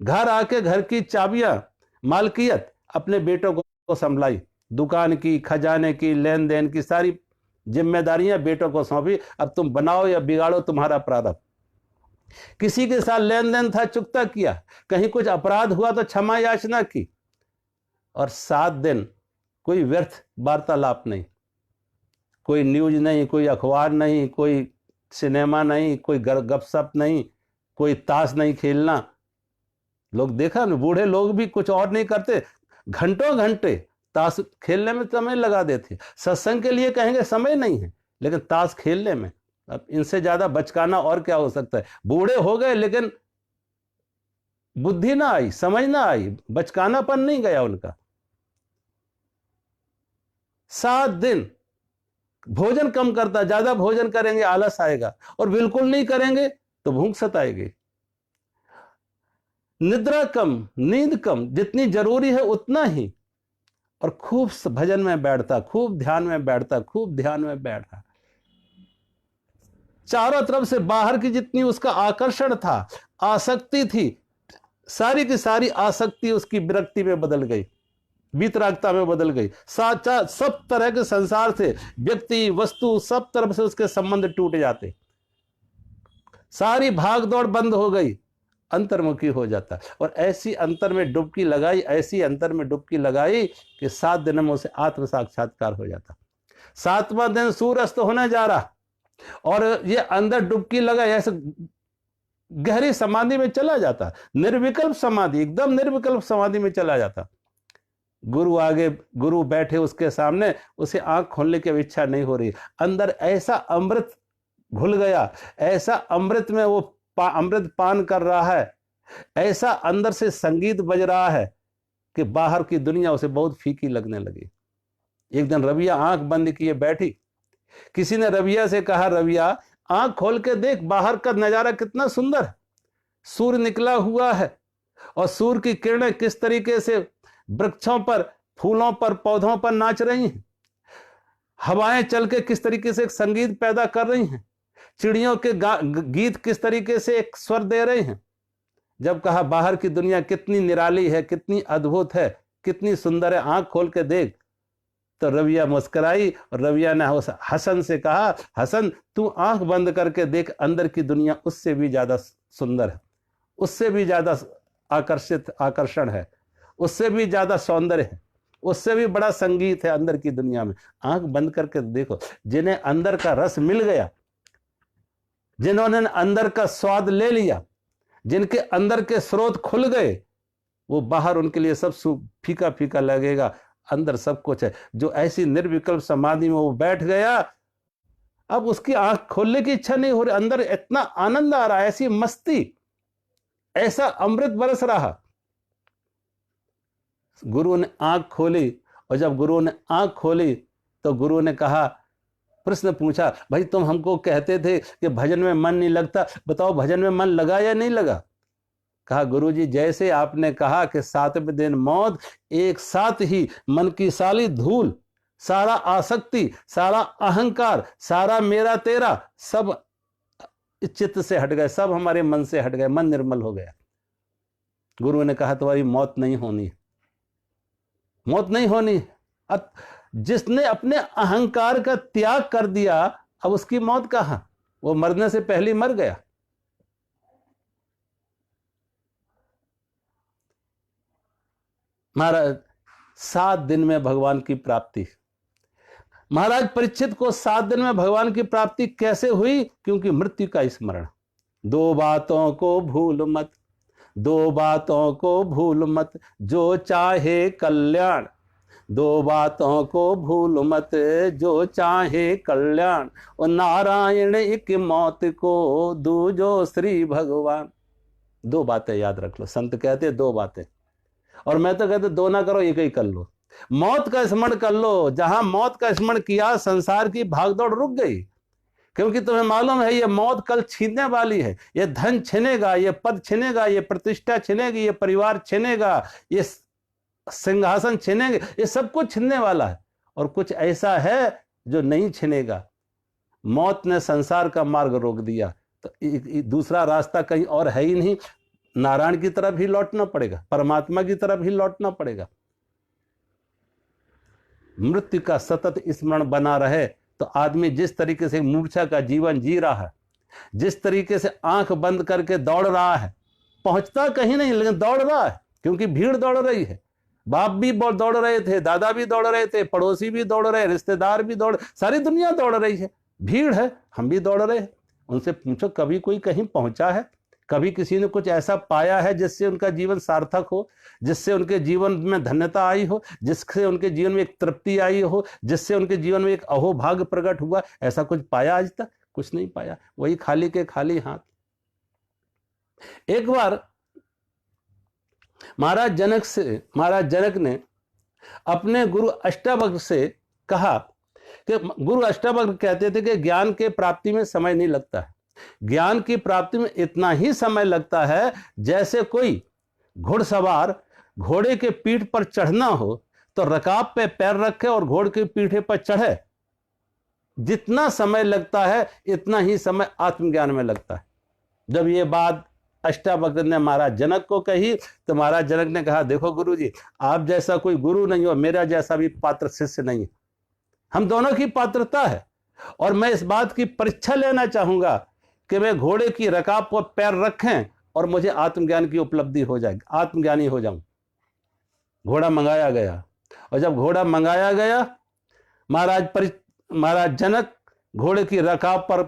A: घर आके घर की चाबियां, मालकियत अपने बेटों को संभलाई। दुकान की, खजाने की, लेन देन की सारी जिम्मेदारियां बेटों को सौंपी। अब तुम बनाओ या बिगाड़ो, तुम्हारा प्रारब्ध। किसी के साथ लेन देन था, चुकता किया। कहीं कुछ अपराध हुआ तो क्षमा याचना की। और 7 दिन कोई व्यर्थ वार्तालाप नहीं, कोई न्यूज नहीं, कोई अखबार नहीं, कोई सिनेमा नहीं, कोई गपशप नहीं, कोई ताश नहीं खेलना। लोग देखा ना, बूढ़े लोग भी कुछ और नहीं करते, घंटों घंटे ताश खेलने में समय लगा देते। सत्संग के लिए कहेंगे समय नहीं है, लेकिन ताश खेलने में, अब इनसे ज्यादा बचकाना और क्या हो सकता है। बूढ़े हो गए लेकिन बुद्धि ना आई, समझ ना आई, बचकानापन नहीं गया उनका। 7 दिन भोजन कम करता, ज्यादा भोजन करेंगे आलस आएगा, और बिल्कुल नहीं करेंगे तो भूख सताएगी। निद्रा कम, नींद कम, जितनी जरूरी है उतना ही। और खूब भजन में बैठता, खूब ध्यान में बैठता, खूब ध्यान में बैठा। चारों तरफ से बाहर की जितनी उसका आकर्षण था, आसक्ति थी, सारी की सारी आसक्ति उसकी विरक्ति में बदल गई, वीतरागता में बदल गई। सब तरह के संसार से, व्यक्ति, वस्तु, सब तरफ से उसके संबंध टूट जाते। सारी भागदौड़ बंद हो गई, अंतर्मुखी हो जाता। और ऐसी अंतर में डुबकी लगाई, ऐसी अंतर में डुबकी लगाई कि 7 दिनों में उसे आत्म साक्षात्कार हो जाता। 7वां दिन सूर्य अस्त होने जा रहा, और ये अंदर डुबकी लगा, ऐसे गहरी समाधि में चला जाता, निर्विकल्प समाधि, एकदम निर्विकल्प समाधि में चला जाता। गुरु आगे, गुरु बैठे उसके सामने, उसे आंख खोलने की इच्छा नहीं हो रही। अंदर ऐसा अमृत घुल गया, ऐसा अमृत में वो अमृत पान कर रहा है, ऐसा अंदर से संगीत बज रहा है कि बाहर की दुनिया उसे बहुत फीकी लगने लगी। एक दिन रविया आंख बंद किए बैठी। किसी ने रविया से कहा, रविया आंख खोल के देख, बाहर का नजारा कितना सुंदर है। सूर्य निकला हुआ है, और सूर्य की किरणें किस तरीके से वृक्षों पर, फूलों पर, पौधों पर नाच रही हैं। हवाएं चल के किस तरीके से एक संगीत पैदा कर रही हैं। चिड़ियों के गीत किस तरीके से एक स्वर दे रहे हैं। जब कहा बाहर की दुनिया कितनी निराली है, कितनी अद्भुत है, कितनी सुंदर है, आंख खोल के देख, तो रविया मुस्कुराई, और रविया ने हसन से कहा, हसन तू आंख बंद करके देख, अंदर की दुनिया उससे भी ज्यादा सुंदर है, उससे भी ज्यादा आकर्षण है, उससे भी ज्यादा सौंदर्य है, उससे भी बड़ा संगीत है अंदर की दुनिया में। आंख बंद करके देखो। जिन्हें अंदर का रस मिल गया, जिन्होंने अंदर का स्वाद ले लिया, जिनके अंदर के स्रोत खुल गए, वो बाहर उनके लिए सब फीका फीका लगेगा, अंदर सब कुछ है। जो ऐसी निर्विकल्प समाधि में वो बैठ गया, अब उसकी आंख खोलने की इच्छा नहीं हो रही, अंदर इतना आनंद आ रहा है, ऐसी मस्ती, ऐसा अमृत बरस रहा। गुरु ने आंख खोली, और जब गुरु ने आंख खोली तो गुरु ने कहा, प्रश्न पूछा, भाई तुम हमको कहते थे कि भजन में मन नहीं लगता, बताओ भजन में मन लगा या नहीं लगा। कहा, गुरुजी जैसे आपने कहा कि 7वें दिन मौत, एक साथ ही मन की सारी धूल, सारा आसक्ति, सारा अहंकार, सारा मेरा तेरा, सब चित्त से हट गए, सब हमारे मन से हट गए, मन निर्मल हो गया। गुरु ने कहा, तुम्हारी मौत नहीं होनी, मौत नहीं होनी। अब जिसने अपने अहंकार का त्याग कर दिया, अब उसकी मौत कहां, वो मरने से पहले मर गया। महाराज 7 दिन में भगवान की प्राप्ति। महाराज परीक्षित को 7 दिन में भगवान की प्राप्ति कैसे हुई? क्योंकि मृत्यु का स्मरण। 2 बातों को भूल मत, 2 बातों को भूल मत, जो चाहे कल्याण। 2 बातों को भूल मत, जो चाहे कल्याण। और नारायण एक मौत को, दूजो श्री भगवान। 2 बातें याद रख लो। संत कहते 2 बातें, और मैं तो कहते 2 ना करो, 1 ही कर लो। मौत का स्मरण कर लो। जहां मौत का स्मरण किया, संसार की भागदौड़ रुक गई। क्योंकि तुम्हें मालूम है ये मौत कल छीनने वाली है, ये धन छिनेगा, ये पद छिनेगा, ये प्रतिष्ठा छिनेगी, ये परिवार छिनेगा, ये सिंहासन छिनेंगे, ये सब कुछ छिनने वाला है। और कुछ ऐसा है जो नहीं छिनेगा। मौत ने संसार का मार्ग रोक दिया, तो दूसरा रास्ता कहीं और है ही नहीं। नारायण की तरफ ही लौटना पड़ेगा, परमात्मा की तरफ ही लौटना पड़ेगा। मृत्यु का सतत स्मरण बना रहे तो आदमी जिस तरीके से मूर्छा का जीवन जी रहा है, जिस तरीके से आंख बंद करके दौड़ रहा है, पहुंचता कहीं नहीं लेकिन दौड़ रहा है, क्योंकि भीड़ दौड़ रही है। बाप भी दौड़ रहे थे, दादा भी दौड़ रहे थे, पड़ोसी भी दौड़ रहे, रिश्तेदार भी दौड़, सारी दुनिया दौड़ रही है, भीड़ है, हम भी दौड़ रहे हैं। उनसे पूछो कभी कोई कहीं पहुंचा है? कभी किसी ने कुछ ऐसा पाया है जिससे उनका जीवन सार्थक हो, जिससे उनके जीवन में धन्यता आई हो, जिससे उनके जीवन में एक तृप्ति आई हो, जिससे उनके जीवन में एक अहोभाग्य प्रकट हुआ? ऐसा कुछ पाया आज तक? कुछ नहीं पाया। वही खाली के खाली हाथ। एक बार महाराज जनक ने अपने गुरु अष्टावक्र से कहा कि गुरु अष्टावक्र कहते थे कि ज्ञान के प्राप्ति में समय नहीं लगता है, ज्ञान की प्राप्ति में इतना ही समय लगता है जैसे कोई घुड़सवार घोड़े के पीठ पर चढ़ना हो तो रकाब पे पैर रखे और घोड़े की पीठे पर चढ़े, जितना समय लगता है इतना ही समय आत्मज्ञान में लगता है। जब ये बात अष्टावक्र ने महाराज जनक को कही तो महाराज जनक ने कहा, देखो गुरु जी, आप जैसा कोई गुरु नहीं हो, मेरा जैसा भी पात्र शिष्य नहीं है, हम दोनों की पात्रता है। और मैं इस बात की परीक्षा लेना चाहूंगा कि मैं घोड़े की रकाब पर पैर रखें और मुझे आत्मज्ञान की उपलब्धि हो जाएगी, आत्मज्ञानी हो जाऊं। घोड़ा मंगाया गया, और जब घोड़ा मंगाया गया, महाराज जनक घोड़े की रकाब पर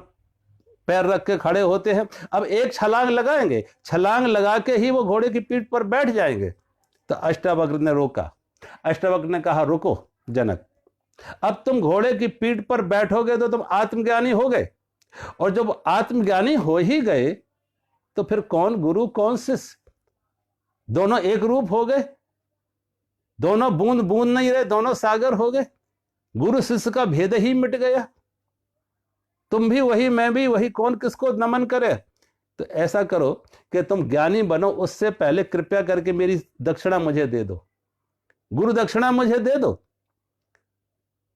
A: पैर रख के खड़े होते हैं। अब एक छलांग लगाएंगे, छलांग लगा के ही वो घोड़े की पीठ पर बैठ जाएंगे। तो अष्टावक्र ने रोका। अष्टावक्र ने कहा, रुको जनक, अब तुम घोड़े की पीठ पर बैठोगे तो तुम आत्मज्ञानी हो गए, और जब आत्मज्ञानी हो ही गए तो फिर कौन गुरु कौन शिष्य? दोनों एक रूप हो गए, दोनों बूंद बूंद नहीं रहे, दोनों सागर हो गए। गुरु शिष्य का भेद ही मिट गया। तुम भी वही, मैं भी वही, कौन किसको नमन करे? तो ऐसा करो कि तुम ज्ञानी बनो, उससे पहले कृपया करके मेरी दक्षिणा मुझे दे दो, गुरु दक्षिणा मुझे दे दो।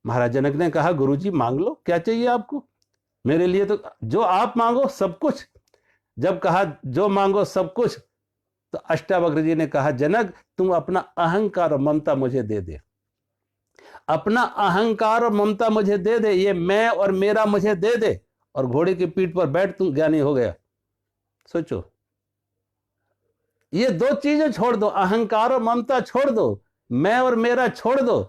A: महाराज जनक ने कहा, गुरु जी मांग लो, क्या चाहिए आपको? मेरे लिए तो जो आप मांगो सब कुछ। जब कहा जो मांगो सब कुछ, तो अष्टावक्र जी ने कहा, जनक तुम अपना अहंकार और ममता मुझे दे दे, अपना अहंकार और ममता मुझे दे दे, ये मैं और मेरा मुझे दे दे, और घोड़े की पीठ पर बैठ, तुम ज्ञानी हो गया। सोचो, ये दो चीजें छोड़ दो, अहंकार और ममता छोड़ दो, मैं और मेरा छोड़ दो,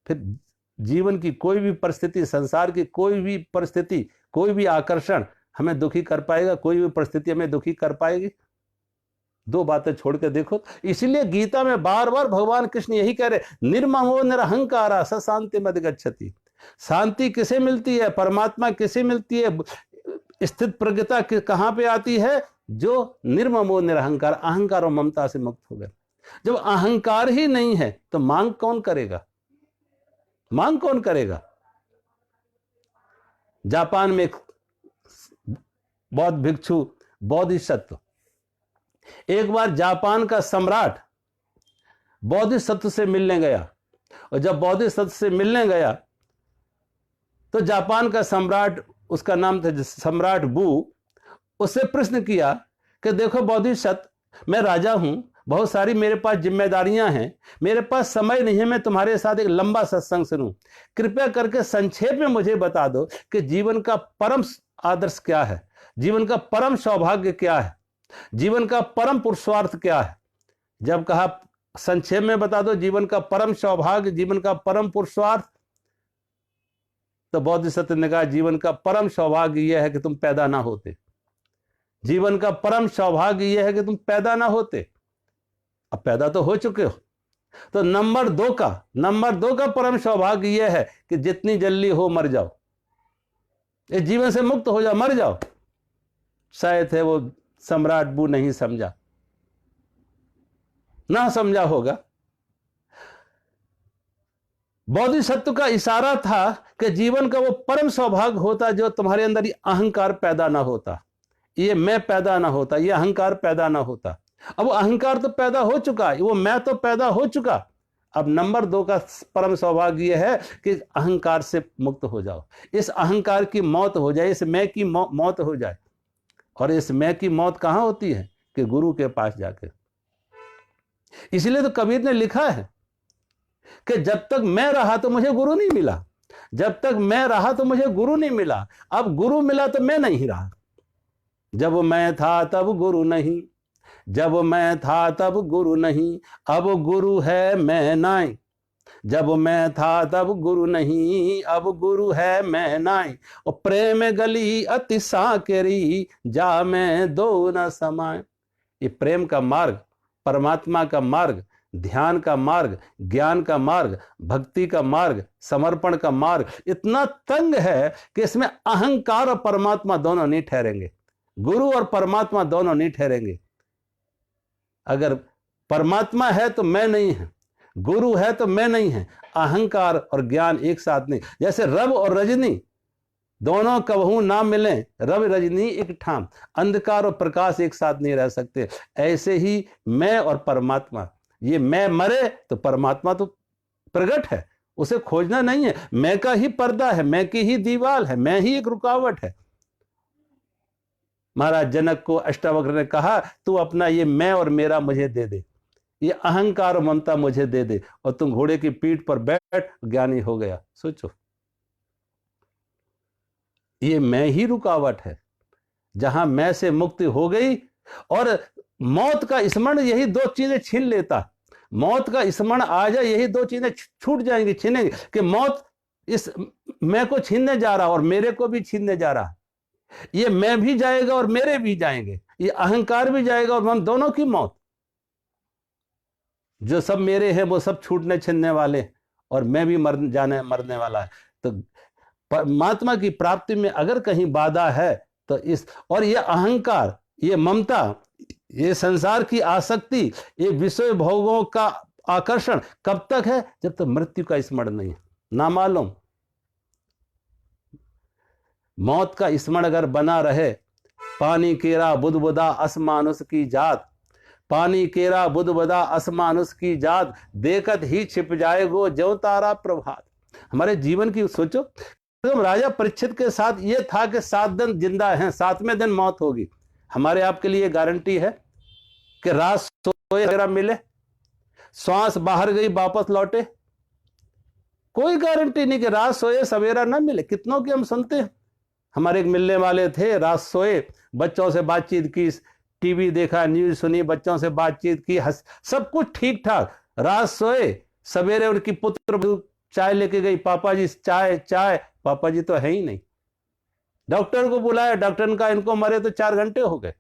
A: फिर जीवन की कोई भी परिस्थिति, संसार की कोई भी परिस्थिति, कोई भी आकर्षण हमें दुखी कर पाएगा? कोई भी परिस्थिति हमें दुखी कर पाएगी? दो बातें छोड़ के देखो। इसलिए गीता में बार बार भगवान कृष्ण यही कह रहे, निर्ममो निरहंकारा स शांति मद गच्छति। शांति किसे मिलती है? परमात्मा किसे मिलती है? स्थित प्रज्ञता कहां पे आती है? जो निर्ममो निरहंकार, अहंकार और ममता से मुक्त हो गए। जब अहंकार ही नहीं है तो मांग कौन करेगा? मांग कौन करेगा? जापान में एक बौद्ध भिक्षु बोधिसत्व, एक बार जापान का सम्राट बोधिसत्व से मिलने गया, और जब बोधिसत्व से मिलने गया तो जापान का सम्राट, उसका नाम था सम्राट बू, उससे प्रश्न किया कि देखो बोधिसत्व, मैं राजा हूं, बहुत सारी मेरे पास जिम्मेदारियां हैं, मेरे पास समय नहीं है मैं तुम्हारे साथ एक लंबा सत्संग सुनूं, कृपया करके संक्षेप में मुझे बता दो कि जीवन का परम आदर्श क्या है, जीवन का परम सौभाग्य क्या है, जीवन का परम पुरुषार्थ क्या है। जब कहा संक्षेप में बता दो जीवन का परम सौभाग्य, जीवन का परम पुरुषार्थ, तो बोधिसत्व ने कहा, जीवन का परम सौभाग्य यह है कि तुम पैदा ना होते, जीवन का परम सौभाग्य यह है कि तुम पैदा ना होते। अब पैदा तो हो चुके हो, तो नंबर दो का परम सौभाग्य यह है कि जितनी जल्दी हो मर जाओ, इस जीवन से मुक्त हो जाओ, मर जाओ। शायद है वो सम्राट बू नहीं समझा, ना समझा होगा। बोधिसत्व का इशारा था कि जीवन का वो परम सौभाग्य होता जो तुम्हारे अंदर ये अहंकार पैदा ना होता, ये मैं पैदा ना होता, ये अहंकार पैदा ना होता। अब वो अहंकार तो पैदा हो चुका है, वो मैं तो पैदा हो चुका। अब नंबर 2 का परम सौभाग्य यह है कि अहंकार से मुक्त हो जाओ, इस अहंकार की मौत हो जाए, इस मैं की मौत हो जाए। और इस मैं की मौत कहां होती है? कि गुरु के पास जाके। इसलिए तो कबीर ने लिखा है कि जब तक मैं रहा तो मुझे गुरु नहीं मिला, जब तक मैं रहा तो मुझे गुरु नहीं मिला, अब गुरु मिला तो मैं नहीं रहा। जब मैं था तब गुरु नहीं, जब मैं था तब गुरु नहीं, अब गुरु है मैं नाई। जब मैं था तब गुरु नहीं, अब गुरु है मैं नाई। और प्रेम गली अति साकेरी, जा मैं दो न समाए। ये प्रेम का मार्ग, परमात्मा का मार्ग, ध्यान का मार्ग, ज्ञान का मार्ग, भक्ति का मार्ग, समर्पण का मार्ग इतना तंग है कि इसमें अहंकार और परमात्मा दोनों नहीं ठहरेंगे, गुरु और परमात्मा दोनों नहीं ठहरेंगे। अगर परमात्मा है तो मैं नहीं है, गुरु है तो मैं नहीं है, अहंकार और ज्ञान एक साथ नहीं। जैसे रव और रजनी दोनों कबहू ना मिले, रवि रजनी एक ठाम, अंधकार और प्रकाश एक साथ नहीं रह सकते। ऐसे ही मैं और परमात्मा, ये मैं मरे तो परमात्मा तो प्रकट है, उसे खोजना नहीं है। मैं का ही पर्दा है, मैं की ही दीवार है, मैं ही एक रुकावट है। महाराज जनक को अष्टावक्र ने कहा, तू अपना ये मैं और मेरा मुझे दे दे, ये अहंकार और ममता मुझे दे दे, और तुम घोड़े की पीठ पर बैठ ज्ञानी हो गया। सोचो, ये मैं ही रुकावट है। जहां मैं से मुक्ति हो गई और मौत का स्मरण यही 2 चीजें छीन लेता, मौत का स्मरण आ जाए यही 2 चीजें छूट जाएंगी, छीनेंगी। कि मौत इस मैं को छीनने जा रहा और मेरे को भी छीनने जा रहा। ये मैं भी जाएगा और मेरे भी जाएंगे, ये अहंकार भी जाएगा और हम दोनों की मौत। जो सब मेरे हैं वो सब छूटने छीनने वाले, और मैं भी मरने वाला है। तो परमात्मा की प्राप्ति में अगर कहीं बाधा है तो इस, और ये अहंकार, ये ममता, ये संसार की आसक्ति, ये विषय भोगों का आकर्षण कब तक है? जब तक मृत्यु का स्मरण नहीं है। ना मालूम, मौत का स्मरण अगर बना रहे, पानी केरा बुदबुदा असमानुष की जात, पानी केरा बुदबुदा असमानुष की जात, देखत ही छिप जाएगो ज्यों तारा प्रभात। हमारे जीवन की सोचो, तो राजा परीक्षित के साथ ये था कि 7 दिन जिंदा हैं, 7वें दिन मौत होगी। हमारे आपके लिए गारंटी है कि रात सोए सवेरा मिले, श्वास बाहर गई वापस लौटे? कोई गारंटी नहीं कि रात सोए सवेरा ना मिले। कितनों की हम सुनते हैं। हमारे एक मिलने वाले थे, रात सोए, बच्चों से बातचीत की, टीवी देखा, न्यूज सुनी, बच्चों से बातचीत की, सब कुछ ठीक ठाक। रात सोए, सवेरे उनकी पुत्र चाय लेके गई, पापा जी चाय चाय, पापा जी तो है ही नहीं। डॉक्टर को बुलाया, डॉक्टर ने कहा इनको मरे तो 4 घंटे हो गए।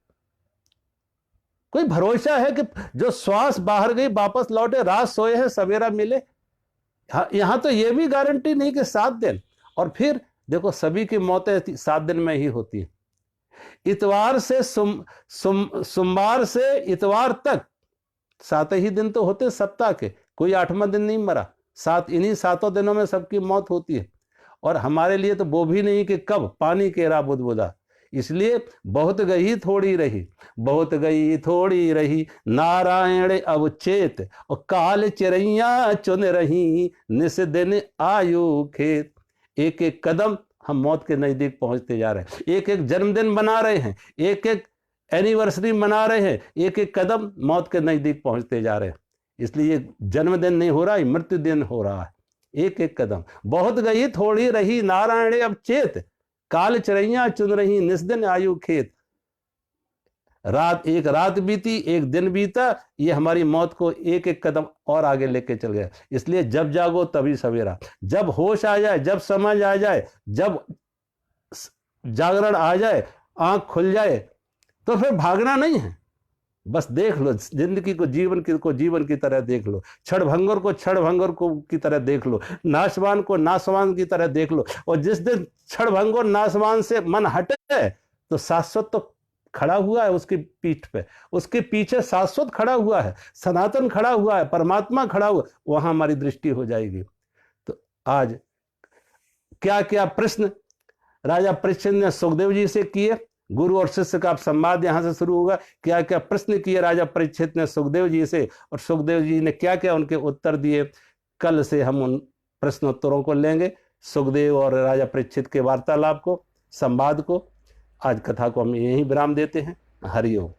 A: कोई भरोसा है कि जो श्वास बाहर गई वापस लौटे, रात सोए हैं सवेरा मिले? यहां तो ये भी गारंटी नहीं कि 7 दिन। और फिर देखो, सभी की मौतें 7 दिन में ही होती है। इतवार से सोमवार से इतवार तक 7 ही दिन तो होते सप्ताह के, कोई 8वां दिन नहीं मरा। इन्हीं 7 दिनों में सबकी मौत होती है। और हमारे लिए तो वो भी नहीं कि कब, पानी केरा बुदबुदा। इसलिए बहुत गई थोड़ी रही, बहुत गई थोड़ी रही, नारायण अवचेत, और काल चिरैया चुन रही, निस दिन आयु खेत। एक एक कदम हम मौत के नजदीक पहुंचते जा रहे हैं, एक एक जन्मदिन मना रहे हैं, एक एक एनिवर्सरी मना रहे हैं, एक एक कदम मौत के नजदीक पहुंचते जा रहे हैं। इसलिए जन्मदिन नहीं हो रहा है, मृत्यु दिन हो रहा है। एक एक कदम, बहुत गई थोड़ी रही, नारायण अब चेत, काल चिरैया चुन रही, निस दिन आयु खेत। एक रात बीती, एक दिन बीता, ये हमारी मौत को एक एक कदम और आगे लेके चल गया। इसलिए जब जागो तभी सवेरा, जब होश आ जाए, जब समझ आ जाए, जब जागरण आ जाए, आंख खुल जाए, तो फिर भागना नहीं है। बस देख लो जिंदगी को, जीवन की तरह देख लो, क्षणभंगुर को क्षणभंगुर की तरह देख लो, नाशवान को नाशवान की तरह देख लो। और जिस दिन क्षणभंगुर नाशवान से मन हटे तो शाश्वत तो खड़ा हुआ है उसकी पीठ पे, उसके पीछे शाश्वत खड़ा हुआ है, सनातन खड़ा हुआ है, परमात्मा खड़ा हुआ, वहां हमारी दृष्टि हो जाएगी। तो आज क्या क्या प्रश्न राजा परीक्षित ने सुखदेव जी से किए। गुरु और शिष्य का संवाद यहां से शुरू होगा। क्या क्या प्रश्न किए राजा परीक्षित ने सुखदेव जी से और सुखदेव जी ने क्या क्या उनके उत्तर दिए। कल से हम उन प्रश्नोत्तरों को लेंगे, सुखदेव और राजा परीक्षित के वार्तालाप को, संवाद को। आज कथा को हम यहीं विराम देते हैं। हरि ओम।